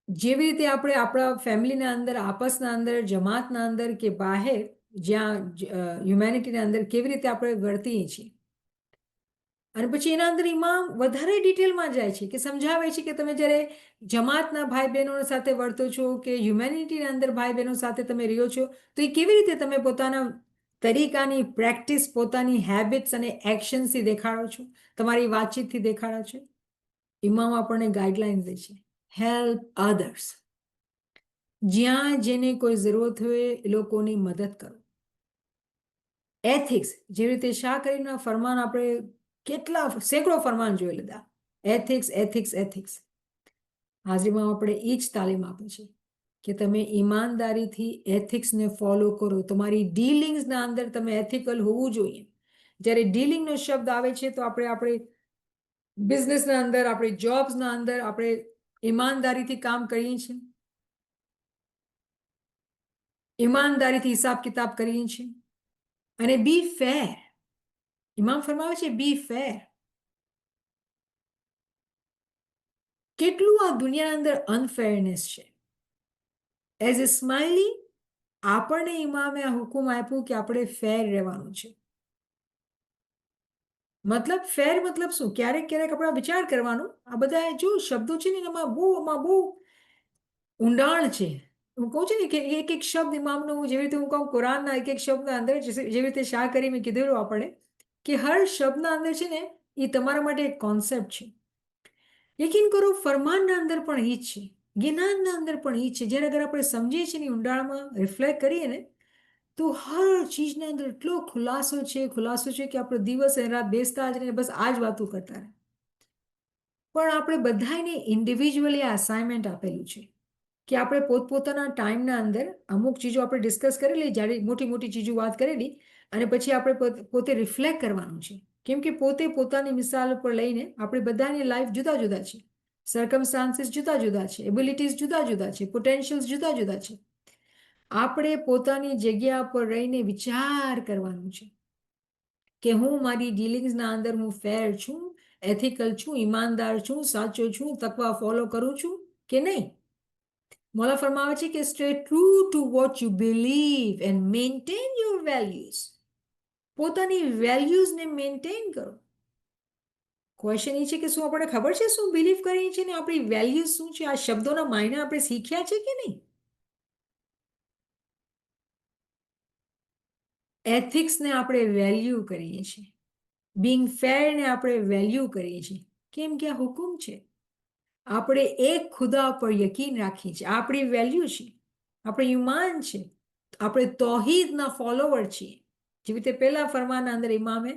જેવી રીતે આપણે આપણા ફેમિલીના અંદર, આપસના અંદર, જમાતના અંદર કે બહાર, જ્યાં હ્યુમેનિટીના અંદર કેવી રીતે આપણે વર્તીએ છીએ. અને પછી એના અંદર ઇમામ વધારે ડિટેલમાં જાય છે કે સમજાવે છે કે તમે જ્યારે જમાતના ભાઈ બહેનો સાથે વર્તો છો કે હ્યુમેનિટીના અંદર ભાઈ બહેનો સાથે તમે રહ્યો છો, તો એ કેવી રીતે તમે પોતાના તરીકાની પ્રેક્ટિસ, પોતાની હેબિટ્સ અને એક્શન્સથી દેખાડો છો, તમારી વાતચીતથી દેખાડો છો. ઇમામ આપણને ગાઈડલાઈન દે છે. હેલ્પ અધર્સ, જ્યાં જેને કોઈ જરૂરત હોય એ લોકોની મદદ કરો. એથિક્સ, જેવી રીતે શાહ કરીના ફરમાન આપણે કેટલા સેંકડો ફરમાન જોઈ લીધા. Ethics, ethics, ethics. હાજરીમાં આપણે એ જ તાલીમ આપે છે કે તમે ઈમાનદારીથી એથિક્સને ફોલો કરો. તમારી ડીલિંગ્સના અંદર તમે એથિકલ હોવું જોઈએ. જ્યારે ડીલિંગનો શબ્દ આવે છે તો આપણે બિઝનેસના અંદર, આપણી જોબ્સના અંદર આપણે ઈમાનદારીથી કામ કરીએ છીએ, ઈમાનદારીથી હિસાબ કિતાબ કરીએ છીએ. અને બી ફેર, ઇમામ ફરમાવે છે બી ફેર. કેટલું આ દુનિયાના અંદર અનફેરનેસ છે. એઝ એ સ્માઇલી આપણને ઇમામે આ હુકુમ આપ્યું કે આપણે ફેર રહેવાનું છે. મતલબ ફેર મતલબ શું? ક્યારેક ક્યારેક આપણે વિચાર કરવાનું. આ બધા જો શબ્દો છે ને એમાં બહુ ઊંડાણ છે. હું કહું છું ને કે એક એક શબ્દ ઇમામનો, હું જેવી રીતે હું કહું કુરાનના એક એક શબ્દના અંદર, જેવી રીતે શાહ કરી મેં કીધેલું આપણે કે હર શબ્દના અંદર છે ને એ તમારા માટે એક કોન્સેપ્ટ છે. યકીન કરો ફરમાનના અંદર પણ એ જ છે, જ્ઞાનના અંદર પણ એ જ છે. જ્યારે અગર આપણે સમજીએ છીએ ને ઊંડાણમાં રિફ્લેક્ટ કરીએ ને, તો હર ચીજના અંદર એટલો ખુલાસો છે કે આપણે દિવસ અને રાત બેસતા જ રહીને બસ આ જ વાતો કરતા રહે. પણ આપણે બધાને ઇન્ડિવિજ્યુઅલી આ અસાઇનમેન્ટ આપેલું છે કે આપણે પોતપોતાના ટાઈમના અંદર અમુક ચીજો આપણે ડિસ્કસ કરેલી, જ્યારે મોટી મોટી ચીજો વાત કરેલી, અને પછી આપણે પોતે રિફ્લેક્ટ કરવાનું છે. કેમ કે પોતે પોતાની મિસાલ ઉપર લઈને આપણે બધાની લાઈફ જુદા જુદા છે, સર્કમસ્ટાન્સીસ જુદા જુદા છે, એબિલિટીઝ જુદા જુદા છે, પોટેન્શિયલ્સ જુદા જુદા છે. આપણે પોતાની જગ્યા પર રહીને વિચાર કરવાનું છે કે હું મારી ડીલિંગ્સના અંદર હું ફેર છું, એથિકલ છું, ઈમાનદાર છું, સાચો છું, તકવા ફોલો કરું છું કે નહીં. મોલા ફરમાવે છે કે stay true to what you believe and maintain your values. પોતાની વેલ્યુઝને મેન્ટેન કરો. ક્વેશ્ચન એ છે કે શું આપણે ખબર છે શું બિલીવ કરીએ છીએ ને આપણી વેલ્યુઝ શું છે? આ શબ્દોના માયના આપણે શીખ્યા છે કે નહીં? એથિક્સને આપણે વેલ્યુ કરીએ છીએ, બિંગ ફેરને આપણે વેલ્યુ કરીએ છીએ. કેમ કે આ હુકુમ છે. આપણે એક ખુદા પર યકીન રાખીએ છીએ, આપણી વેલ્યુ છે, આપણે ઈમાન છે, આપણે તૌહીદના ફોલોવર છીએ. જેવી રીતે પહેલા ફરમાનના અંદર ઇમામે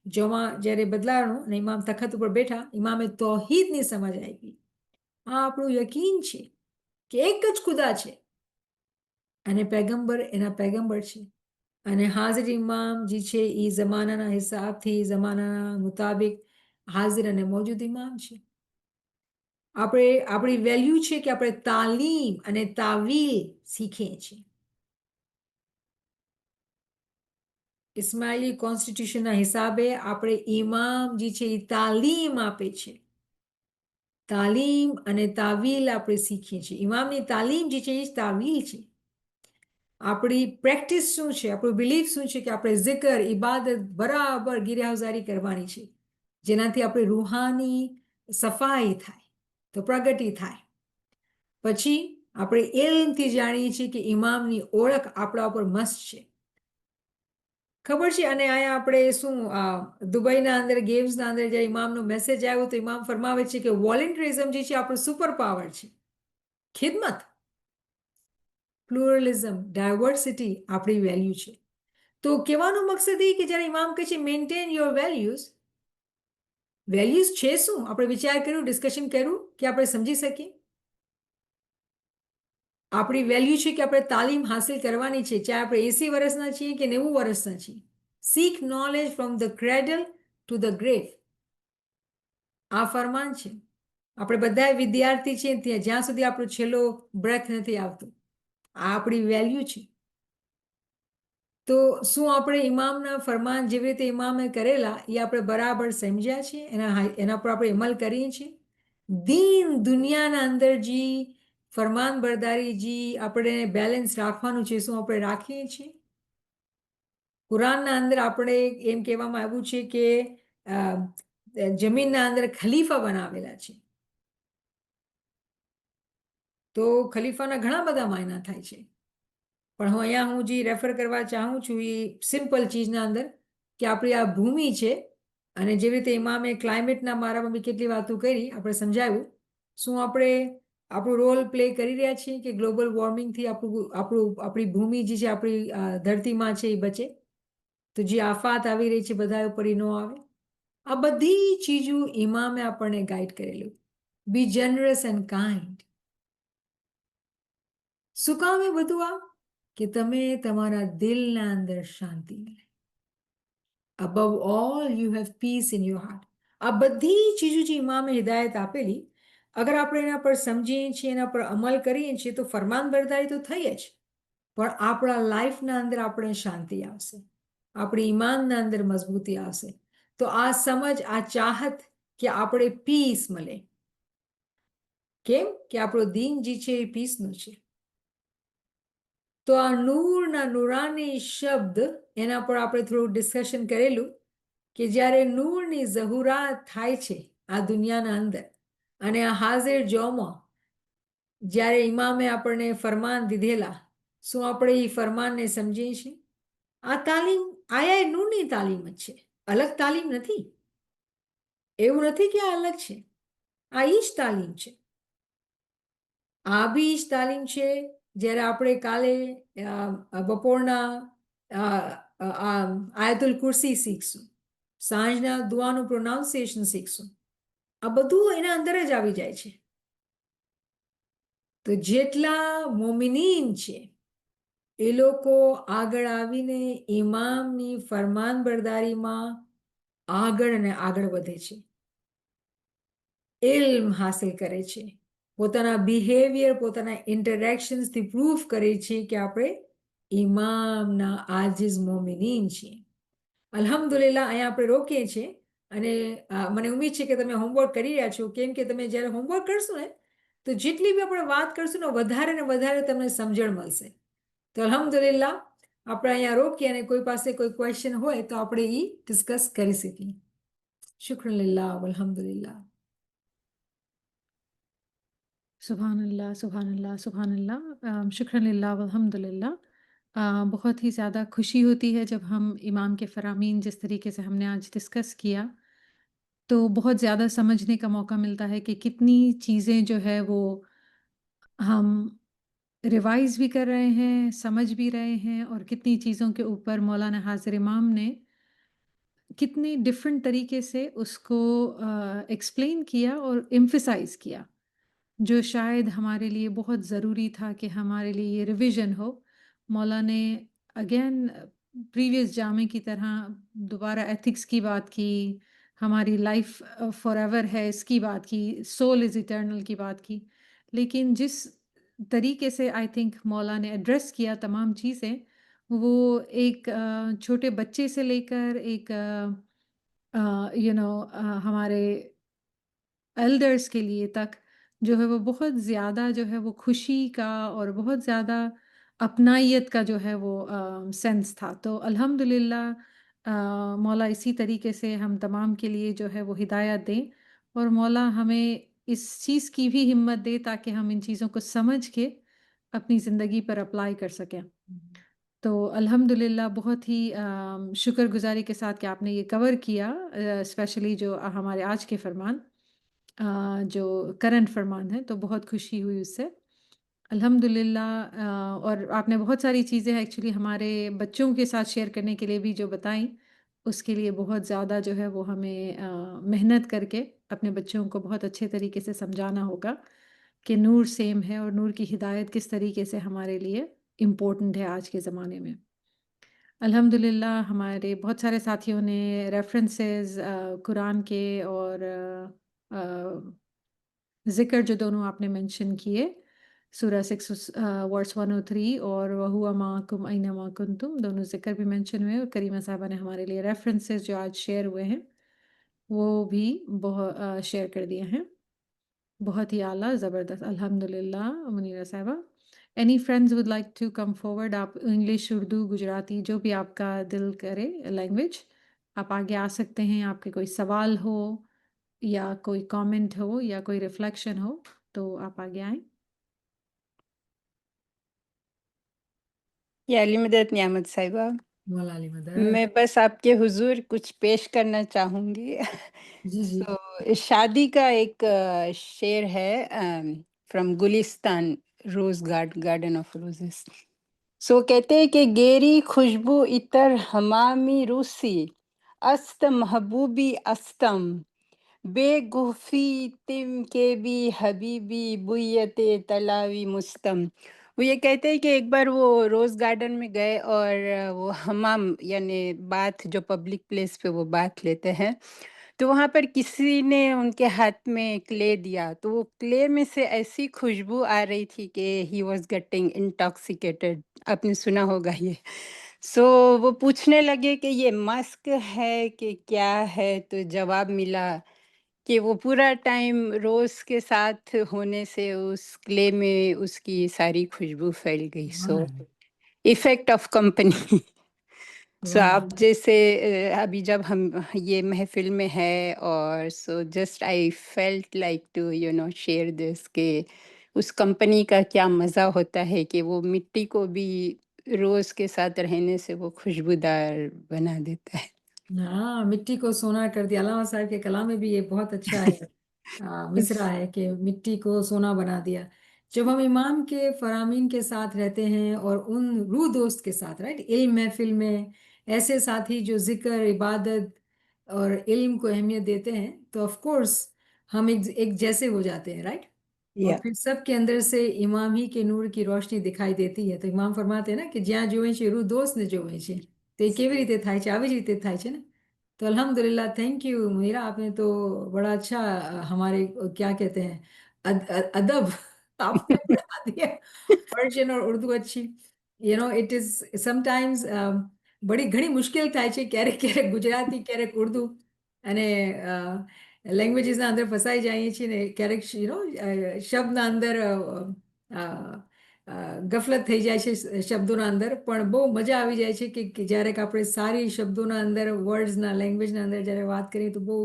જ્યારે બદલાણું અને ઇમામ તખત ઉપર બેઠા, ઇમામે તૌહીદની સમજ આપી. આ આપણું યકીન છે કે એક જ ખુદા છે, અને પેગમ્બર એના પેગમ્બર છે. અને હાજર ઇમામ જે છે એ જમાનાના હિસાબથી જમાનાના મુતાબિક હાજર અને મોજૂદ ઇમામ છે. આપણી વેલ્યુ છે કે આપણે તાલીમ અને તાવીલ શીખીએ છીએ. ઇસ્માઇલી કોન્સ્ટિટ્યુશનના હિસાબે આપણે ઇમામ જે છે એ તાલીમ આપે છે. તાલીમ અને તાવીલ આપણે શીખીએ છીએ. ઇમામની તાલીમ જે છે એ તાવીલ છે. આપણી પ્રેક્ટિસ શું છે, આપણું બિલીફ શું છે કે આપણે zikr ઇબાદત બરાબર ગિરહાજારી કરવાની છે, જેનાથી આપણી રૂહાની સફાઈ થાય, તો પ્રગતિ થાય. પછી આપણે ઇલ્મથી જાણીએ છીએ કે ઇમામની ઓળખ આપણા ઉપર મસ્ત છે, ખબર છે. અને અહીંયા આપણે શું દુબઈના અંદર ગેમ્સના અંદર જ્યારે ઇમામનો મેસેજ આવ્યો તો ઇમામ ફરમાવે છે કે વોલેન્ટરિઝમ જે છે આપણું સુપર પાવર છે. ખિદમત, પ્લુરલિઝમ, ડાયવર્સિટી આપણી વેલ્યુ છે. તો કહેવાનો મકસદ એ કે જ્યારે ઇમામ કહે છે મેન્ટેન યોર વેલ્યુઝ, વેલ્યુઝ છે શું? આપણે વિચાર કર્યું, ડિસ્કશન કર્યું કે આપણે સમજી શકીએ. આપણી વેલ્યુ છે કે આપણે તાલીમ હાસિલ કરવાની છે, ચાહે આપણે 80 વર્ષના છીએ કે 90 વર્ષના છીએ. Seek knowledge from the cradle to the grave, આ ફરમાન છે. આપણે બધા વિદ્યાર્થી છીએ ત્યાં જ્યાં સુધી આપણો છેલ્લો બ્રેથ નથી આવતો. આ આપણી વેલ્યુ છે. તો શું આપણે ઇમામના ફરમાન જેવી રીતે ઇમામે કરેલા એ આપણે બરાબર સમજ્યા છીએ, એના પર આપણે અમલ કરીએ છીએ? દીન દુનિયાના અંદર જે ફરમાન બરદારી જે આપણે બેલેન્સ રાખવાનું છે, શું આપણે રાખીએ છીએ? કુરાનના અંદર આપણે એમ કહેવામાં આવ્યું છે કે જમીનના અંદર ખલીફા બનાવેલા છે. તો ખલીફાના ઘણા બધા માયના થાય છે, પણ હું જે રેફર કરવા ચાહું છું એ સિમ્પલ ચીજના અંદર કે આપણી આ ભૂમિ છે, અને જેવી રીતે ઇમામે ક્લાઇમેટના મારામાં બી કેટલી વાતો કરી, આપણે સમજાવ્યું. શું આપણે આપણું રોલ પ્લે કરી રહ્યા છીએ કે ગ્લોબલ વોર્મિંગથી આપણી ભૂમિ જે છે આપણી ધરતીમાં છે એ બચે, તો જે આફાત આવી રહી છે બધા ઉપર એ ન આવે. આ બધી ચીજો ઇમામે આપણને ગાઈડ કરેલું. બી જનરસ એન્ડ કાઇન્ડ. શું કામ એ બધું? આ કે તમે તમારા દિલના અંદર શાંતિ મળે. above all you have peace in your heart. આ બધી ચીજો જે ઇમામે હિદાયત આપેલી, અગર આપણે એના પર સમજીએ છીએ, એના પર અમલ કરીએ છીએ તો ફરમાન બરદારી તો થઈ જ, પણ આપણા લાઈફના અંદર આપણે શાંતિ આવશે, આપણી ઈમાનના અંદર મજબૂતી આવશે. તો આ સમજ, આ ચાહત કે આપણે પીસ મળે. કેમ કે આપણો દીન જે છે એ પીસનું છે. તો આ નૂરના નૂરાની શબ્દ, એના પર આપણે થોડું ડિસ્કશન કરેલું કે જ્યારે નૂરની ઝહુરાત થાય છે આ દુનિયાના અંદર, અને આ હાજર જોમાં જ્યારે ઇમામે આપણને ફરમાન દીધેલા, શું આપણે એ ફરમાનને સમજીએ છીએ? આ તાલીમ આયા નૂરની તાલીમ જ છે, અલગ તાલીમ નથી. એવું નથી કે આ અલગ છે, આ ઈ જ તાલીમ છે. આ બી ઈ જ તાલીમ છે. જ્યારે આપણે કાલે બપોરના આયતુલ કુર્સી શીખશું, સાંજના દુઆનું પ્રોનાઉન્સિએશન શીખશું, આ બધું એના અંદર જ આવી જાય છે. તો જેટલા મોમિનીન છે એ લોકો આગળ આવીને ઇમામની ફરમાનબરદારીમાં આગળ અને આગળ વધે છે, ઇલ્મ હાસિલ કરે છે, પોતાના બિહેવિયર, પોતાના ઇન્ટરેક્શન્સથી પ્રૂફ કરે છે કે આપણે ઇમામના આજીઝ મોમિનીન છીએ. અલ્હમ્દુલિલ્લાહ, અહીંયા આપણે રોકીએ છીએ. અને મને ઉમ્મીદ છે કે તમે હોમવર્ક કરી રહ્યા છો, કેમ કે તમે જ્યારે હોમવર્ક કરશો ને તો જેટલી બી આપણે વાત કરશું ને વધારે ને વધારે તમને સમજણ મળશે. તો અલ્હમ્દુલિલ્લાહ, આપણે અહીંયા રોકીએ અને કોઈ પાસે કોઈ ક્વેશ્ચન હોય તો આપણે એ ડિસ્કસ કરી શકીએ. શુક્રન લિલ્લાહ અલ્હમ્દુલિલ્લાહ. सुभान अल्लाह, सुभान अल्लाह, सुभान अल्लाह। शुक्रन लिल्लाह वल्हम्दुलिल्लाह। बहुत ही ज़्यादा खुशी होती है जब हम इमाम के फ़रामीन जिस तरीके से हमने आज डिस्कस किया, तो बहुत ज़्यादा समझने का मौका मिलता है कि कितनी चीज़ें जो है वो हम रिवाइज़ भी कर रहे हैं, समझ भी रहे हैं, और कितनी चीज़ों के ऊपर मौलाना हाज़िर इमाम ने कितने डिफ़रेंट तरीके से उसको एक्सप्लेन किया और एम्फसाइज़ किया, जो शायद हमारे लिए बहुत ज़रूरी था कि हमारे लिए ये रिविज़न हो مولا نے اگین پریویس جامع کی طرح دوبارہ ایتھکس کی بات کی، ہماری لائف فار ایور ہے اس کی بات کی، سول از ایٹرنل کی بات کی. لیکن جس طریقے سے آئی تھنک مولا نے ایڈریس کیا تمام چیزیں، وہ ایک چھوٹے بچے سے لے کر ایک ہمارے ایلڈرس کے لیے تک جو ہے وہ بہت زیادہ جو ہے وہ خوشی کا اور بہت زیادہ اپنائیت کا جو ہے وہ سینس تھا. تو الحمدللہ مولا اسی طریقے سے ہم تمام کے لیے جو ہے وہ ہدایت دیں، اور مولا ہمیں اس چیز کی بھی ہمت دے تاکہ ہم ان چیزوں کو سمجھ کے اپنی زندگی پر اپلائی کر سکیں. تو الحمدللہ بہت ہی شکر گزاری کے ساتھ کہ آپ نے یہ کور کیا، اسپیشلی جو ہمارے آج کے فرمان جو کرنٹ فرمان ہے، تو بہت خوشی ہوئی اس سے الحمدللہ. اور آپ نے بہت ساری چیزیں ایکچولی ہمارے بچوں کے ساتھ شیئر کرنے کے لیے بھی جو بتائیں، اس کے لیے بہت زیادہ جو ہے وہ ہمیں محنت کر کے اپنے بچوں کو بہت اچھے طریقے سے سمجھانا ہوگا کہ نور سیم ہے اور نور کی ہدایت کس طریقے سے ہمارے لیے امپورٹنٹ ہے آج کے زمانے میں. الحمدللہ ہمارے بہت سارے ساتھیوں نے ریفرنسز قرآن کے اور ذکر جو دونوں آپ نے مینشن کیے، سورہ 6 ورس 103 اور وَهُوَ مَعَكُمْ أَيْنَمَا كُنْتُمْ، دونوں ذکر بھی مینشن ہوئے، اور کریمہ صاحبہ نے ہمارے لیے ریفرنسز جو آج شیئر ہوئے ہیں وہ بھی بہت شیئر کر دیے ہیں. بہت ہی اعلیٰ، زبردست. الحمدللہ. منیرہ صاحبہ، اینی فرینڈز وڈ لائک ٹو کم فارورڈ؟ آپ انگلش، اردو، گجراتی، جو بھی آپ کا دل کرے لینگویج، آپ آگے آ سکتے ہیں. آپ کے کوئی سوال ہو یا کوئی کامنٹ ہو یا کوئی ریفلیکشن ہو تو آپ آگے آئیں. یا علی مدد نعمت صاحبہ، مولا علی مدد. میں بس آپ کے حضور کچھ پیش کرنا چاہوں گی. جی جی. سو شادی کا ایک شعر ہے فرام گلستان، روز گارڈن آف روزز. سو کہتے ہیں کہ گیری خوشبو عطر ہمامی روسی است محبوبی استم، بے گفی تم کے بھی حبیبی بویت تلاوی مستم. وہ یہ کہتے ہیں کہ ایک بار وہ روز گارڈن میں گئے اور وہ حمام یعنی باتھ جو پبلک پلیس پہ وہ باتھ لیتے ہیں، تو وہاں پر کسی نے ان کے ہاتھ میں کلے دیا، تو وہ کلے میں سے ایسی خوشبو آ رہی تھی کہ ہی واز گیٹنگ انٹاکسیکیٹڈ. آپ نے سنا ہوگا یہ. سو وہ پوچھنے لگے کہ یہ ماسک ہے کہ کیا ہے، تو جواب ملا کہ وہ پورا ٹائم روز کے ساتھ ہونے سے اس کلے میں اس کی ساری خوشبو پھیل گئی. سو ایفیکٹ آف کمپنی. سو آپ جیسے ابھی جب ہم یہ محفل میں ہے، اور سو جسٹ آئی فیلٹ لائک ٹو شیئر دس کہ اس کمپنی کا کیا مزہ ہوتا ہے کہ وہ مٹی کو بھی روز کے ساتھ رہنے سے وہ خوشبودار بنا دیتا ہے. ہاں، مٹی کو سونا کر دیا. علامہ صاحب کے کلام میں بھی یہ بہت اچھا ہے مصرع ہے کہ مٹی کو سونا بنا دیا. جب ہم امام کے فرامین کے ساتھ رہتے ہیں اور ان روح دوست کے ساتھ، رائٹ، علم محفل میں ایسے ساتھی جو ذکر، عبادت اور علم کو اہمیت دیتے ہیں، تو آف کورس ہم ایک جیسے ہو جاتے ہیں، رائٹ. اور یا پھر سب کے اندر سے امام ہی کے نور کی روشنی دکھائی دیتی ہے. تو امام فرماتے ہیں نا کہ જ્યાં જોવે છે રૂહ દોસ્તને જોવે છે. તો એ કેવી રીતે થાય છે? આવી જ રીતે થાય છે ને. تو الحمدللہ. تھینک یو منیرہ، آپ نے تو بڑا اچھا ہمارے کیا کہتے ہیں ادب آپ نے پڑھا دیا. پرشین اور اردو اچھی. اٹ از سم ٹائمز બડી ઘણી મુશ્કેલ થાય છે ક્યારેક ક્યારેક ગુજરાતી ક્યારેક ઉર્દુ અને લેંગ્વેજીસના અંદર ફસાઈ જઈએ છીએ ને ક્યારેક શબ્દના અંદર ગફલત થઈ જાય છે શબ્દોના અંદર. પણ બહુ મજા આવી જાય છે કે જ્યારે આપણે સારી શબ્દોના અંદર, વર્ડ્સના, લેંગ્વેજના અંદર જ્યારે વાત કરીએ તો બહુ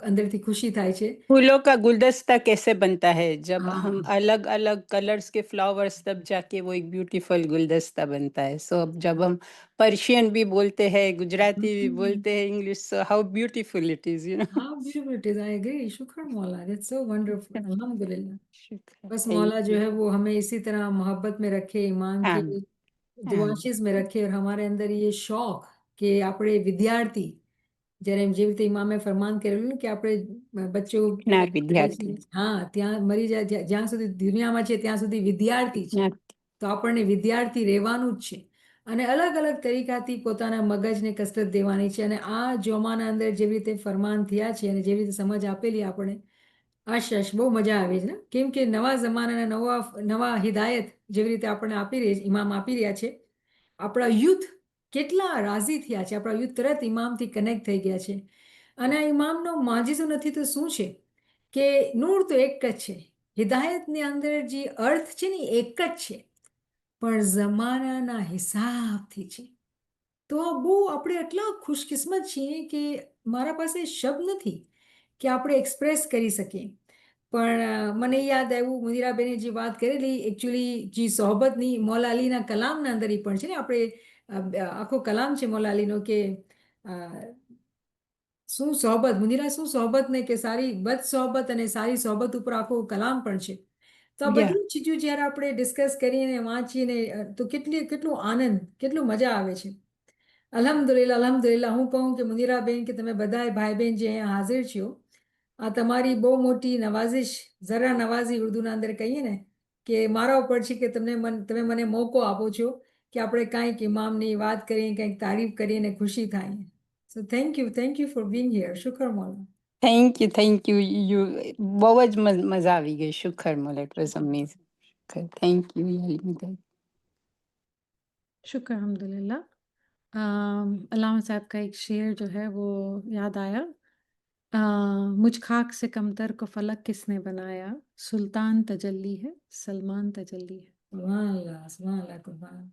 અંદરથી ખુશી થાય છે. پھولوں کا گلدستہ کیسے بنتا ہے جب ہاں ہم الگ الگ کلرز کے فلاورز، تب جا کے وہ ایک بیوٹیفل گلدستہ بنتا ہے. سو اب جب ہم پرشین بھی بولتے ہیں، گجراتی بھی بولتے ہیں، انگلش، سو ہاؤ بیوٹیفل اٹ از. ہاں بیوٹیفل اٹ از. آئی ایگری. شکر مولا. دیٹس سو ونڈرفل. الحمدللہ. شکریہ. بس تھینک مولا جو ہے وہ ہمیں اسی طرح محبت میں رکھے، ایمان کے دعاشیز میں رکھے، اور ہمارے اندر یہ شوق કે આપણે વિદ્યાર્થી જ્યારે જેવી રીતે ઇમામે ફરમાન કરેલું ને કે આપણે બચ્ચો વિદ્યાર્થી. હા ત્યાં મરી જાય, જ્યાં સુધી દુનિયામાં છે ત્યાં સુધી વિદ્યાર્થી છે. તો આપણને વિદ્યાર્થી રહેવાનું જ છે અને અલગ અલગ તરીકાથી પોતાના મગજને કસરત દેવાની છે. અને આ જોમાના અંદર જેવી રીતે ફરમાન થયા છે અને જેવી રીતે સમજ આપેલી આપણે, આશ બહુ મજા આવે છે ને, કેમ કે નવા જમાનાના નવા હિદાયત જેવી રીતે આપણને ઇમામ આપી રહ્યા છે. આપણા યુથ કેટલા રાજી થયા છે, આપણા યુથ તરત ઇમામથી કનેક્ટ થઈ ગયા છે. અને આ ઇમામનો માજીસો નથી તો શું છે કે નૂર તો એક જ છે, હિદાયતની અંદર જે અર્થ છે ને એક જ છે, પણ જમાનાના હિસાબથી છે. તો બહુ આપણે એટલા ખુશકિસ્મત છીએ કે મારા પાસે શબ્દ નથી કે આપણે એક્સપ્રેસ કરી શકીએ. પણ મને યાદ આવ્યું મુદીરાબેને જે વાત કરેલી, એકચ્યુઅલી જે સોહબતની મૌલા અલીના કલામના અંદર એ પણ છે ને, આપણે આખો કલામ છે મૌલા અલીનો કે શું સોહબત, મુદીરા શું સોહબત ને કે સારી બદ સોહબત અને સારી સોહબત ઉપર આખો કલામ પણ છે. તો આ Yeah. બધી ચીજો જ્યારે આપણે ડિસ્કસ કરીને વાંચીને તો કેટલું આનંદ, કેટલું મજા આવે છે. અલ્હમ્દુલિલ્લાહ, અલ્હમ્દુલિલ્લાહ. હું કહું કે મુનીરાબેન કે તમે બધાય ભાઈ બહેન જે અહીંયા હાજર છો, આ તમારી બહુ મોટી નવાઝિશ, જરા નવાઝી ઉર્દુના અંદર કહીએ ને, કે મારા ઉપર છે કે તમે મને મોકો આપો છો કે આપણે કાંઈક ઇમામની વાત કરીએ, કંઈક તારીફ કરીએ ને ખુશી થાય. So thank you for being here. શુક્ર મોલા. Thank you, thank you. બહુ જ મજા આવી ગઈ. શુક્ર મોલા, it was amazing. Thank you, યાલિમિતા. शुक्र अल्हम्दुलिल्लाह। अल्लामा साहब का एक शेर जो है वो याद आया। मुझ खाक से कमतर को फलक किसने बनाया, सुल्तान तजल्ली है, सलमान तजल्ली है। સુભાનઅલ્લાહ, સુભાનઅલ્લાહ, કુરબાન.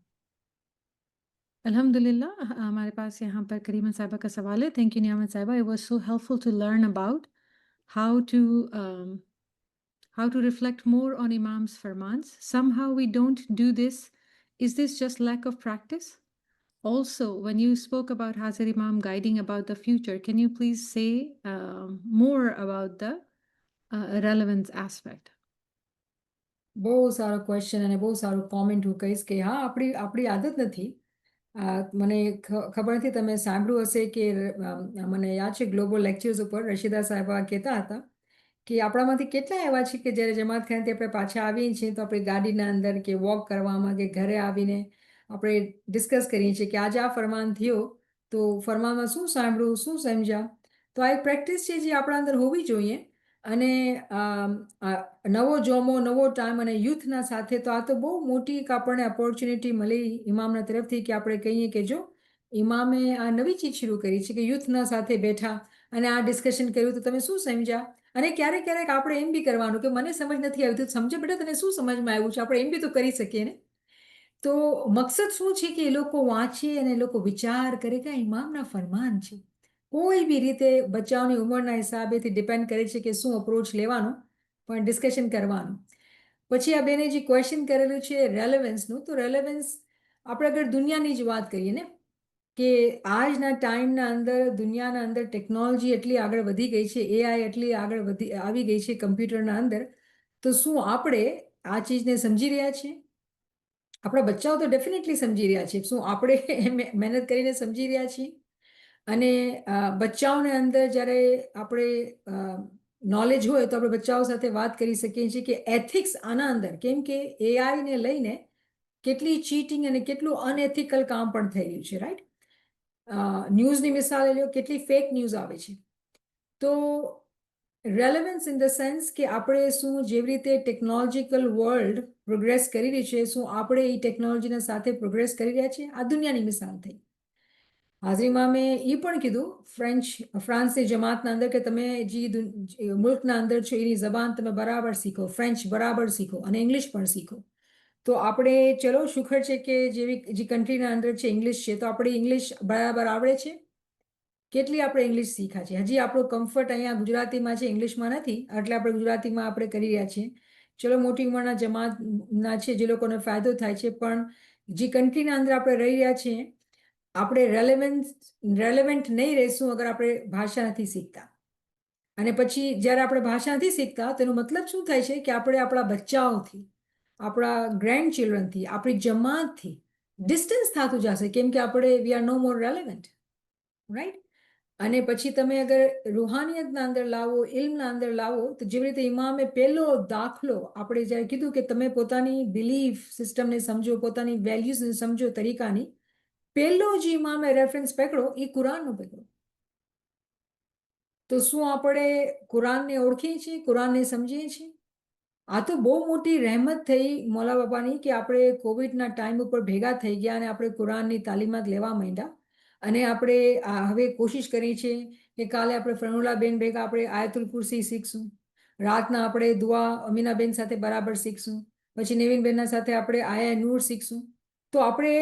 अल्हम्दुलिल्लाह हमारे पास यहाँ पर करीमा साहिबा का सवाल है। थैंक यू नियामत साहिबा, it was so helpful to learn about how to um, how to reflect more on Imam's farmans. Somehow we don't do this. Is this just lack of practice? Also, when you spoke about Hazar Imam guiding about the future, can you please say more about the relevance aspect? બહુ સારો question અને બહુ સારું comment હું કહીશ કે હા, આપણી આદત નથી. મને ખબર નથી, તમે સાંભળ્યું હશે કે મને યાદ છે ગ્લોબલ લેક્ચર્સ ઉપર રશીદા સાહેબા કહેતા હતા કે આપણામાંથી કેટલા એવા છે કે જ્યારે જમાત ખાનથી આપણે પાછા આવીએ છીએ તો આપણે ગાડીના અંદર કે વોક કરવામાં કે ઘરે આવીને આપણે ડિસ્કસ કરીએ છીએ કે આજે આ ફરમાન થયો તો ફરમાનમાં શું સાંભળ્યું, શું સમજ્યા. તો આ એક પ્રેક્ટિસ છે જે આપણા અંદર હોવી જોઈએ. અને નવો જોમો, નવો ટાઈમ અને યુથના સાથે તો આ તો બહુ મોટી એક આપણને ઓપોર્ચ્યુનિટી મળી ઇમામના તરફથી કે આપણે કહીએ કે જો ઇમામે આ નવી ચીજ શરૂ કરી છે કે યુથના સાથે બેઠા અને આ ડિસ્કશન કર્યું તો તમે શું સમજ્યા. અને ક્યારેક ક્યારેક આપણે એમ બી કરવાનું કે મને સમજ નથી આવી, તો સમજે બેટા તને શું સમજમાં આવ્યું છે, આપણે એમ બી તો કરી શકીએ ને. તો મકસદ શું છે કે એ લોકો વાંચે અને એ લોકો વિચાર કરે કે આ ઇમામના ફરમાન છે. કોઈ બી રીતે બચ્ચાઓની ઉંમરના હિસાબેથી ડિપેન્ડ કરે છે કે શું અપ્રોચ લેવાનો, પણ ડિસ્કશન કરવાનું. પછી આ બેને જે ક્વેશ્ચન કરેલું છે રેલેવન્સનું, તો રેલેવન્સ આપણે અગર દુનિયાની જ વાત કરીએ ને, કે આજના ટાઈમના અંદર દુનિયાના અંદર ટેકનોલોજી એટલી આગળ વધી ગઈ છે, એઆઈ એટલી આગળ આવી ગઈ છે કમ્પ્યુટરના અંદર, તો શું આપણે આ ચીજને સમજી રહ્યા છીએ? આપણા બચ્ચાઓ તો ડેફિનેટલી સમજી રહ્યા છે. શું આપણે મહેનત કરીને સમજી રહ્યા છીએ? અને બચ્ચાઓને અંદર જ્યારે આપણે નોલેજ હોય તો આપણે બચ્ચાઓ સાથે વાત કરી શકીએ છીએ કે એથિક્સ આના અંદર, કેમ કે એઆઈને લઈને કેટલી ચીટિંગ અને કેટલું અનએથિકલ કામ પણ થઈ રહ્યું છે, રાઈટ? ન્યૂઝની મિસાલ લ્યો, કેટલી ફેક ન્યૂઝ આવે છે. તો રેલેવન્સ ઇન ધ સેન્સ કે આપણે શું જેવી રીતે ટેકનોલોજીકલ વર્લ્ડ પ્રોગ્રેસ કરી રહી છે, શું આપણે એ ટેકનોલોજીના સાથે પ્રોગ્રેસ કરી રહ્યા છીએ? આ દુનિયાની મિસાલ થઈ. હાજરીમાં મેં એ પણ કીધું ફ્રાન્સની જમાતના અંદર કે તમે જે મુલ્કના અંદર છો એની જબાન તમે બરાબર શીખો, ફ્રેન્ચ બરાબર શીખો અને ઇંગ્લિશ પણ શીખો. તો આપણે ચલો શુક્ર છે કે જે કન્ટ્રીના અંદર છે ઇંગ્લિશ છે, તો આપણે ઇંગ્લિશ બરાબર આવડે છે. કેટલી આપણે ઇંગ્લિશ શીખ્યા છે? હજી આપણો કમ્ફર્ટ અહીંયા ગુજરાતીમાં છે, ઇંગ્લિશમાં નથી, એટલે આપણે ગુજરાતીમાં આપણે કરી રહ્યા છીએ. ચલો મોટી ઉંમરના જમાતના છે જે લોકોને ફાયદો થાય છે, પણ જે કન્ટ્રીના અંદર આપણે રહી રહ્યા છીએ આપણે રેલેવન્ટ નહીં રહીશું અગર આપણે ભાષા નથી શીખતા. અને પછી જ્યારે આપણે ભાષા નથી શીખતા તેનો મતલબ શું થાય છે કે આપણે આપણા બચ્ચાઓથી, આપણા ગ્રેન્ડ ચિલ્ડ્રનથી, આપણી જમાતથી ડિસ્ટન્સ થતું જશે, કેમ કે આપણે we are no more relevant, right? અને પછી તમે અગર રૂહાનિયતના અંદર લાવો, ઇલ્મના અંદર લાવો, તો જેવી રીતે ઇમામે પહેલો દાખલો આપણે જ્યારે કીધું કે તમે પોતાની બિલીફ સિસ્ટમને સમજો, પોતાની વેલ્યુઝને સમજો, તરીકાની, પહેલો જે ઇમામે રેફરન્સ પકડો એ કુરાનનો પકડો. તો શું આપણે કુરાનને ઓળખીએ છીએ, કુરાનને સમજીએ છીએ? આ તો બહુ મોટી રહેમત થઈ મૌલા બાપાની કે આપણે કોવિડના ટાઈમ ઉપર ભેગા થઈ ગયા અને આપણે કુરાનની તાલીમાત લેવા માંડ્યા. અને આપણે હવે કોશિશ કરી છે કે કાલે આપણે ફરણુલાબેન ભેગા આપણે આયતુલ કુરસી શીખશું, રાતના આપણે દુઆ અમીનાબેન સાથે બરાબર શીખશું, પછી નવીનબેનના સાથે આપણે આયા નૂર શીખશું. તો આપણે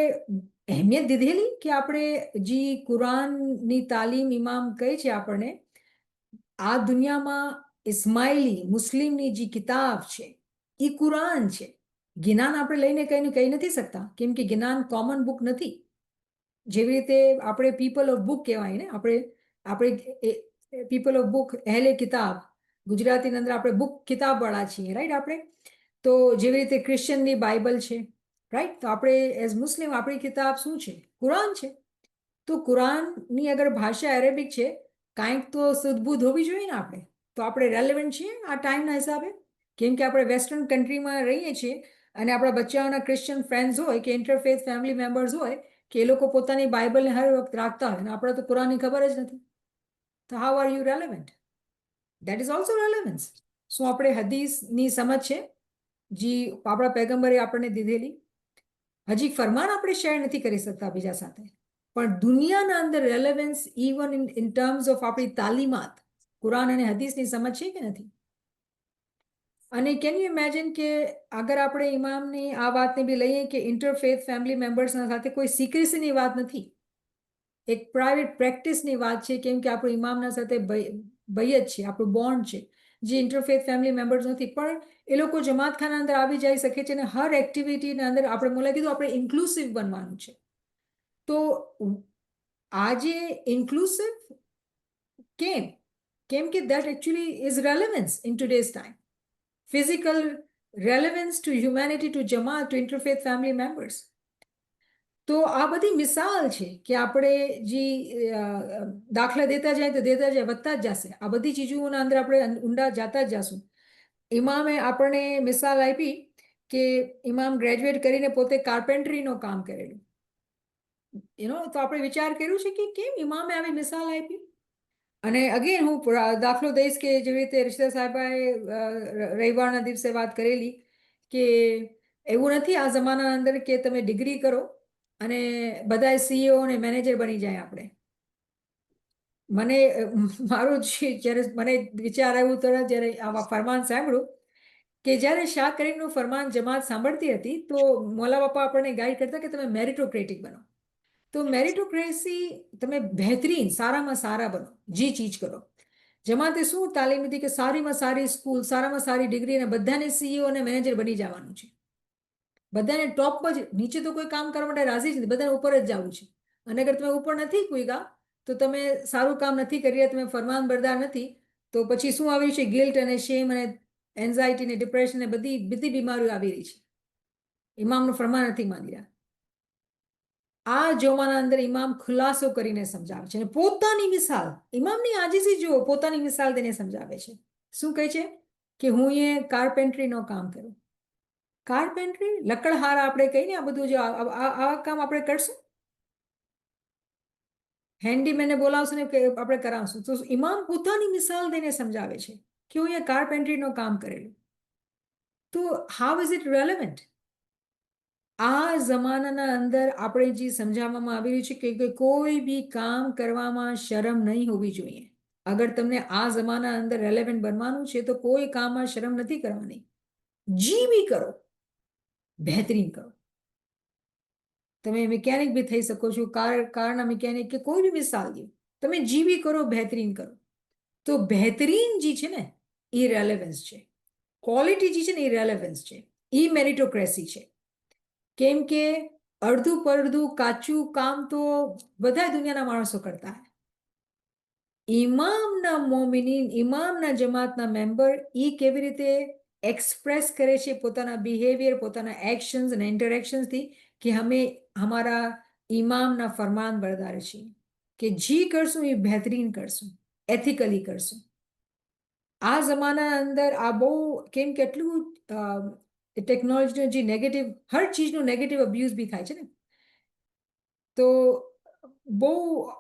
અહેમિયત દીધેલી કે આપણે જે કુરાનની તાલીમ ઇમામ કહે છે આપણને, આ દુનિયામાં ઇસ્માઇલી મુસ્લિમની જે કિતાબ છે એ કુરાન છે. જ્ઞાન આપણે લઈને કહી નથી શકતા, કેમ કે જ્ઞાન કોમન બુક નથી. જેવી રીતે આપણે પીપલ ઓફ બુક કહેવાય ને, આપણે પીપલ ઓફ બુક, અહેલે કિતાબ, ગુજરાતીની અંદર આપણે બુક કિતાબવાળા છીએ, રાઈટ? આપણે તો જેવી રીતે ક્રિશ્ચનની બાઇબલ છે, રાઈટ? તો આપણે એઝ મુસ્લિમ આપણી કિતાબ શું છે? કુરાન છે. તો કુરાનની અગર ભાષા અરેબિક છે, કાંઈક તો સુદબુદ્ધ હોવી જોઈએ ને આપણે. તો આપણે રેલેવન્ટ છીએ આ ટાઈમના હિસાબે, કેમ કે આપણે વેસ્ટર્ન કન્ટ્રીમાં રહીએ છીએ અને આપણા બચ્ચાઓના ક્રિશ્ચિયન ફ્રેન્ડ્સ હોય કે ઇન્ટરફેથ ફેમિલી મેમ્બર્સ હોય કે એ લોકો પોતાની બાઇબલને હર વખત રાખતા હોય અને આપણે તો કુરાનની ખબર જ નથી. તો how are you relevant? That is also relevance. શું આપણે હદીસની સમજ છે જે આપણા પૈગંબરે આપણને દીધેલી? હજી ફરમાન આપણે શેર નથી કરી શકતા બીજા સાથે, પણ દુનિયાના અંદર relevance even in terms of આપણી તાલીમાત કુરાન અને હદીસની સમજ છે કે નથી? અને કેન યુ ઇમેજિન કે અગર આપણે ઇમામની આ વાતને બી લઈએ કે ઇન્ટરફેથ ફેમિલી મેમ્બર્સના સાથે કોઈ સિક્રેસીની વાત નથી, એક પ્રાઇવેટ પ્રેક્ટિસની વાત છે, કેમ કે આપણું ઇમામના સાથે ભય જ છે, આપણું બોન્ડ છે, જે ઇન્ટરફેથ ફેમિલી મેમ્બર્સ નથી. પણ એ લોકો જમાતખાના અંદર આવી જઈ શકે છે અને હર એક્ટિવિટીના અંદર આપણે મોલા કીધું આપણે ઇન્ક્લુસિવ બનવાનું છે. તો આજે ઇન્ક્લુસિવ કેમ? કેમ કે that actually is relevance in today's time. Physical relevance to humanity, to Jamaat, to interfaith family members. તો આ બધી મિસાલ છે કે આપણે જે દાખલા દેતા જાય તો દેતા જાય, વધતા જ જશે. આ બધી ચીજોના અંદર આપણે ઊંડા જતા જ જશું. ઇમામે આપણને મિસાલ આપી કે ઇમામ ગ્રેજ્યુએટ કરીને પોતે કાર્પેન્ટ્રીનું કામ કરેલું. તો આપણે વિચાર કર્યું છે કે કેમ ઇમામે આવી મિસાલ આપી? અને અગેન હું દાખલો દઈશ કે જેવી રીતે રિશ્તા સાહેબાએ રવિવારના દિવસે વાત કરેલી કે એવું નથી આ જમાનાના અંદર કે તમે ડિગ્રી કરો અને બધા સીઈઓ અને મેનેજર બની જાય. આપણે મારું જ્યારે મને વિચાર આવ્યું તરત જ્યારે આવા ફરમાન સાંભળ્યું કે જ્યારે શાહ કરીમનું ફરમાન જમાત સાંભળતી હતી તો મૌલા બાપા આપણને ગાઈડ કરતા કે તમે મેરિટોક્રેટિક બનો. તો મેરિટોક્રેસી તમે બહેતરીન સારામાં સારા બનો, જે ચીજ કરો. જમાતે શું તાલીમ હતી કે સારીમાં સારી સ્કૂલ, સારામાં સારી ડિગ્રી અને બધાને સીઈઓ અને મેનેજર બની જવાનું છે. બધાને ટોપમાં જ, નીચે તો કોઈ કામ કરવા માટે રાજી જ નથી, બધાને ઉપર જ જવું છે. અને અગર તમે ઉપર નથી કૂયગા તો તમે સારું કામ નથી કરી રહ્યા, તમે ફરમાન બરદાર નથી, તો પછી શું આવ્યું છે? ગિલ્ટ અને શેમ અને એન્ઝાયટી અને ડિપ્રેશન ને બધી બધી બીમારીઓ આવી રહી છે. ઇમામનું ફરમાન નથી માની રહ્યા. આ જોમાના અંદર ઇમામ ખુલાસો કરીને સમજાવે છે અને પોતાની મિસાલ, ઇમામની આજીજી જુઓ, પોતાની મિસાલ તેને સમજાવે છે. શું કહે છે કે હું એ કાર્પેન્ટ્રીનું કામ કરું. કાર્પેન્ટ્રી, લકડહાર આપણે કહીને આ બધું, આ કામ આપણે કરશું, હેન્ડીમેનને બોલાવશું ને આપણે કરાવશું. તો ઇમામ પોતાની મિસાલ દઈને સમજાવે છે કે હું એ કાર્પેન્ટ્રીનું કામ કરેલું. તો હાઉ ઇઝ ઇટ રેલેવન્ટ? આ જમાનાના અંદર આપણે જે સમજાવવામાં આવી રહ્યું છે કે કોઈ બી કામ કરવામાં શરમ નહીં હોવી જોઈએ. અગર તમને આ જમાના અંદર રેલેવન્ટ બનવાનું છે તો કોઈ કામમાં શરમ નથી કરવાની. જી બી કરો, બહેતરીન કરો. તમે મિકેનિક બી થઈ શકો છો, કારના મિકેનિક કે કોઈ બી મિસાલ દો, તમે જી બી કરો, બહેતરીન કરો. તો બહેતરીન જે છે ને એ રેલેવન્સ છે, ક્વોલિટી જે છે ને એ રેલેવન્સ છે, એ મેરિટોક્રેસી છે. કેમ કે અડધું પડધું કાચું કામ તો બધા દુનિયાના માણસો કરતા હોય. ઇમામના મોમિનીન, ઇમામના જમાતના મેમ્બર એ કેવી રીતે એક્સપ્રેસ કરે છે પોતાના બિહેવિયર, પોતાના એક્શન્સ અને ઇન્ટરેક્શન્સથી કે અમે અમારા ઇમામના ફરમાન બરદાર છીએ, કે જી કરશું એ બહેતરીન કરશું, એથિકલી કરશું. આ જમાના અંદર આ બહુ કેમ કેટલું ટેકનોલોજીનો જે નેગેટિવ, હર ચીજનું નેગેટિવ અબ્યુઝ બી થાય છે ને. તો બહુ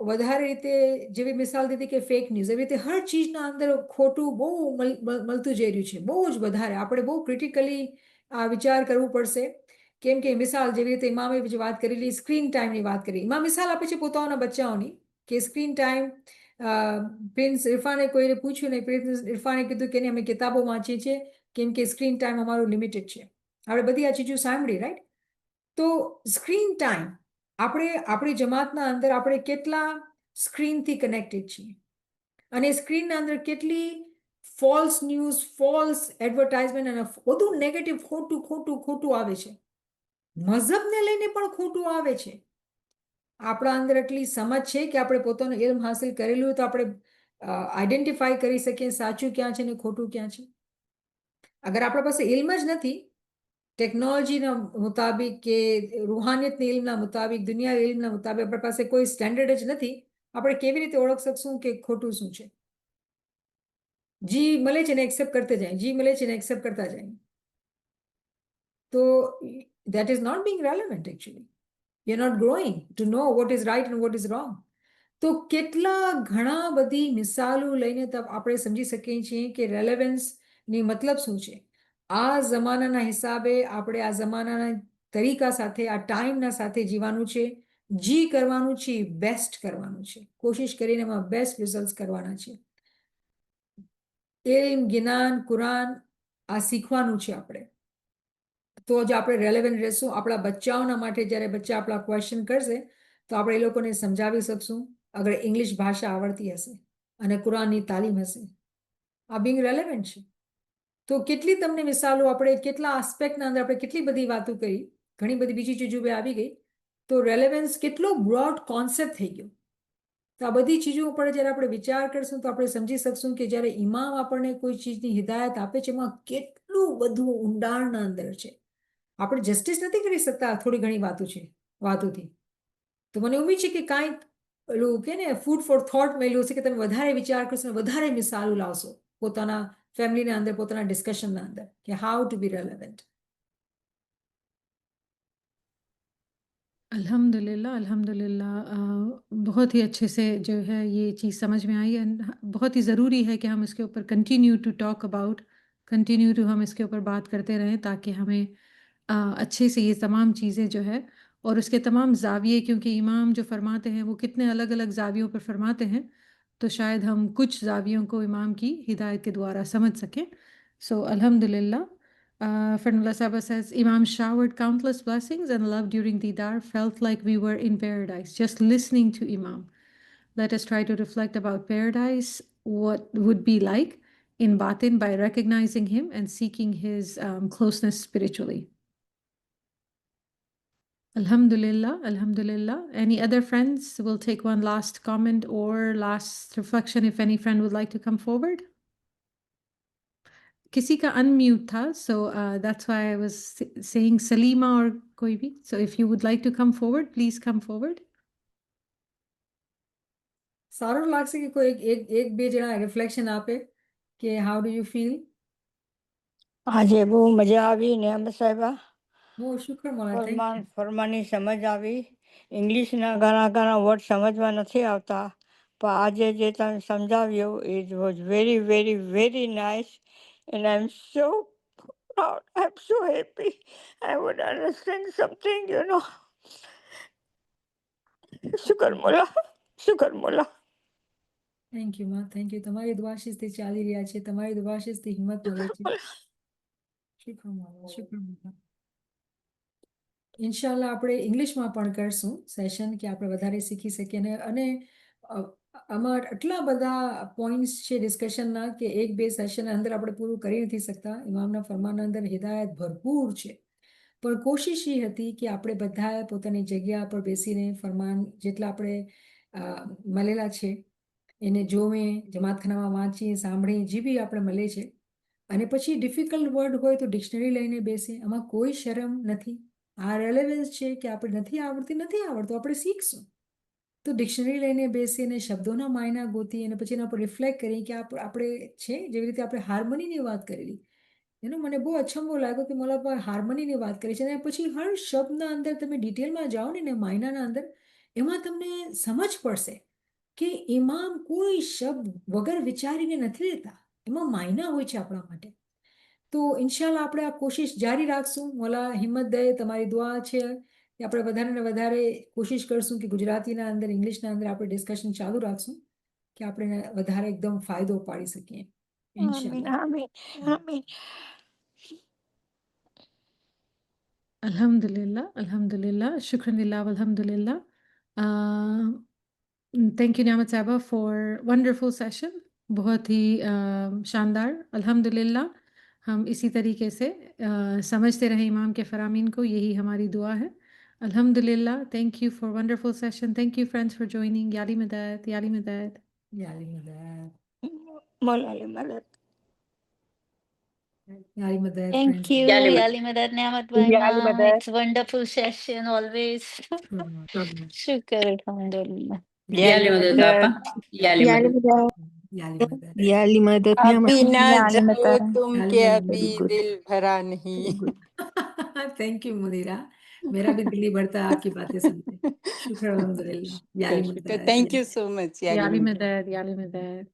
વધારે રીતે, જેવી મિસાલ દીધી કે ફેક ન્યૂઝ, એવી રીતે હર ચીજના અંદર ખોટું બહુ મળતું જઈ રહ્યું છે, બહુ જ વધારે. આપણે બહુ ક્રિટિકલી આ વિચાર કરવું પડશે. કેમ કે મિસાલ જેવી રીતે ઇમામે જે વાત કરેલી, સ્ક્રીન ટાઈમની વાત કરી, ઇમામ મિસાલ આપે છે પોતાના બચ્ચાઓની કે સ્ક્રીન ટાઈમ. પ્રિન્સ ઇરફાને કોઈને પૂછ્યું નહીં, પ્રિન્સ ઇરફાને કીધું કે નહીં, અમે કિતાબો વાંચીએ છીએ કેમ કે સ્ક્રીન ટાઈમ અમારો લિમિટેડ છે. આપણે બધી આ ચીજો સાંભળી, રાઈટ? તો સ્ક્રીન ટાઈમ, આપણે આપણી જમાતના અંદર આપણે કેટલા સ્ક્રીનથી કનેક્ટેડ છીએ, અને સ્ક્રીનના અંદર કેટલી ફોલ્સ ન્યૂઝ, ફોલ્સ એડવર્ટાઇઝમેન્ટ અને બધું નેગેટિવ, ખોટું ખોટું ખોટું આવે છે. મઝહબને લઈને પણ ખોટું આવે છે. આપણા અંદર એટલી સમજ છે કે આપણે પોતાનું ઇલ્મ હાસિલ કરેલું હોય તો આપણે આઈડેન્ટિફાઈ કરી શકીએ સાચું ક્યાં છે ને ખોટું ક્યાં છે. અગર આપણા પાસે ઇલ્મ જ નથી, ટેકનોલોજીના મુતાબિક કે રૂહાનિયતની ઇલ્મના મુતાબિક, દુનિયા ઇલ્મના મુતાબિક આપણા પાસે કોઈ સ્ટેન્ડર્ડ જ નથી, આપણે કેવી રીતે ઓળખ શકશું કે ખોટું શું છે? જી મળે છે ને એક્સેપ્ટ કરતે જાય, જી મળે છે ને એક્સેપ્ટ કરતા જાય. તો that is not being relevant actually. You're not growing to know what is right and what is wrong. તો કેટલા ઘણા બધી મિસાલો લઈને આપણે સમજી શકીએ છીએ કે રેલેવન્સની મતલબ શું છે. આ જમાનાના હિસાબે આપણે આ જમાનાના તરીકા સાથે, આ ટાઈમના સાથે જીવાનું છે. જી કરવાનું છે, બેસ્ટ કરવાનું છે, કોશિશ કરીને એમાં બેસ્ટ રિઝલ્ટ કરવાના છે. ઇલ્મ, જ્ઞાન, કુરાન આ શીખવાનું છે આપણે. તો જ આપણે રેલેવન્ટ રહેશું. આપણા બચ્ચાઓના માટે જ્યારે બચ્ચા આપણા ક્વેશ્ચન કરશે તો આપણે એ લોકોને સમજાવી શકશું, અગર ઇંગ્લિશ ભાષા આવડતી હશે અને કુરાનની તાલીમ હશે. આ બિંગ રેલેવન્ટ છે. તો કેટલી તમને મિસાલો, આપણે કેટલા આસ્પેક્ટના અંદર આપણે કેટલી બધી વાતો કરી, ઘણી બધી બીજી ચીજો બી આવી ગઈ. તો રેલેવન્સ કેટલો બ્રોડ કોન્સેપ્ટ થઈ ગયો. તો આ બધી ચીજો ઉપર જ્યારે આપણે વિચાર કરશું તો આપણે સમજી શકશું કે જ્યારે ઇમામ આપણને કોઈ ચીજની હિદાયત આપે છે એમાં કેટલું બધું ઊંડાણના અંદર છે. આપણે જસ્ટિસ નથી કરી શકતા થોડી ઘણી વાતોથી. તો મને ઉમ્મીદ છે કે કાંઈક પેલું કે ને ફૂડ ફોર થોટ મળ્યું છે કે તમે વધારે વિચાર કરશો, વધારે મિસાલો લાવશો પોતાના ફેમિલીના અંદર, પોતાના ડિસ્કશનના અંદર કે હાઉ ટુ બી રેલેવન્ટ. अल्हम्दुलिल्लाह, अल्हम्दुलिल्लाह। बहुत ही अच्छे से जो है ये चीज़ समझ में आई, एंड बहुत ही ज़रूरी है कि हम इसके ऊपर continue to talk about, continue to हम इसके ऊपर बात करते रहें, ताकि हमें अच्छे से ये तमाम चीज़ें जो है और उसके तमाम ज़ाविये, क्योंकि इमाम जो फ़रमाते हैं वो कितने अलग-अलग ज़ावियों पर फ़रमाते हैं, तो शायद हम कुछ ज़ावियों को इमाम की हिदायत के द्वारा समझ सकें। सो अल्हम्दुलिल्लाह। Fernanda Saba says, Imam showered countless blessings and love during Didar, felt like we were in paradise, just listening to Imam. Let us try to reflect about paradise, what would be like in Batin, by recognizing him and seeking his closeness spiritually. Alhamdulillah, Alhamdulillah. Any other friends? We'll take one last comment or last reflection if any friend would like to come forward. किसी का unmute था, so that's why I was saying Salima or कोई भी. So if you would like to come forward, please come forward. સારું લાગશે કે કોઈ એક બે જણા રિફ્લેક્શન આપે કે હાઉ ડુ યુ ફીલ? આજે બહુ મજા આવી ને અમે સાહેબા બહુ શુક્ર મોલા, થેન્ક યુ. ફરમાની સમજ આવી. ઇંગ્લિશના ઘણા ઘણા વર્ડ સમજવા નથી આવતા, પણ આજે જે તમે સમજાવ્યું it was very very very nice and I am so proud. I'm so happy. I would understand something, you know. શુકર મોલા, શુકર મોલા. થેન્ક યુ માં, થેન્ક યુ. તમારી દુઆશીસથી ચાલી રહ્યા છે, તમારી દુઆશીસથી હિંમત મળે છે. શુક્ર મોલા, શુક્ર મોલા. ઇન્શાલ્લાહ આપણે ઇંગ્લિશમાં પણ કરશું સેશન કે આપણે વધારે શીખી શકીએ. અને આમાં આટલા બધા પોઈન્ટ્સ છે ડિસ્કશનના કે એક બે સેશનના અંદર આપણે પૂરું કરી નથી શકતા. ઇમામના ફરમાનના અંદર હિદાયત ભરપૂર છે, પણ કોશિશ એ હતી કે આપણે બધાએ પોતાની જગ્યા પર બેસીને ફરમાન જેટલા આપણે મળેલા છે એને જોવે, જમાતખાનામાં વાંચીએ, સાંભળીએ, જે બી આપણે મળે છે, અને પછી ડિફિકલ્ટ વર્ડ હોય તો ડિક્શનરી લઈને બેસે. આમાં કોઈ શરમ નથી. આ રેલેવન્સ છે કે આપણે નથી આવડતું, આપણે શીખશું. તો ડિક્શનરી લઈને બેસીને શબ્દોના માયના ગોતી અને પછી એના પર રિફ્લેક્ટ કરી કે આપણે છે જેવી રીતે આપણે હાર્મનીની વાત કરેલી મને બહુ અચંબો લાગ્યો કે મોલા પર હાર્મનીની વાત કરી છે અને પછી હર શબ્દના અંદર તમે ડિટેલમાં જાઓ ને માયનાના અંદર એમાં તમને સમજ પડશે કે એમાં કોઈ શબ્દ વગર વિચારીને નથી લેતા, એમાં માયના હોય છે આપણા માટે. તો ઇન્શાલ્લાહ આપણે આ કોશિશ જારી રાખશું. મોલા હિંમત દે, તમારી દુઆ છે કે આપણે વધારે ને વધારે કોશિશ કરશું કે ગુજરાતીના અંદર ઇંગ્લિશના અંદર આપણે ડિસ્કશન ચાલુ રાખશું કે આપણે વધારે એકદમ ફાયદો પાડી શકીએ આમીન ઇન્શાલ્લાહ. આમીન આમીન. Alhamdulillah, Alhamdulillah, Shukran lillah, Alhamdulillah. Thank you, Niamat Saba, for wonderful session. बहुत ही शानदार. अल्हम्दुलिल्लाह हम इसी तरीके से समझते रहे इमाम के फरामीन को, यही हमारी दुआ है. Alhamdulillah, thank you for wonderful session. Thank you friends for joining. Yali Madad, Yali Madad. Yali Madad. મોલાલી મદદ. Yali Madad, Thank friends. you, Yali Madad. Yali Madad, Niamat Bhai Yali Ma. Madad. It's wonderful session always. Shukr, alhamdulillah. Yali Madad Papa. Yali Yali Madad. Madad. Yali Madad. Yali Madad Niamat. अभी ना Yali जाओ Madad. तुम Yali के Madad. अभी Very good. दिल भरा Very नहीं. good. Thank you Munira, मेरा भी दिल ही बढ़ता है आपकी बातें सुनते. शुक्र अल्हम्दुलिल्लाह. याली शुक्र, मुद्दा. thank you so much, Yali Yali Madad. Madad, Yali Madad.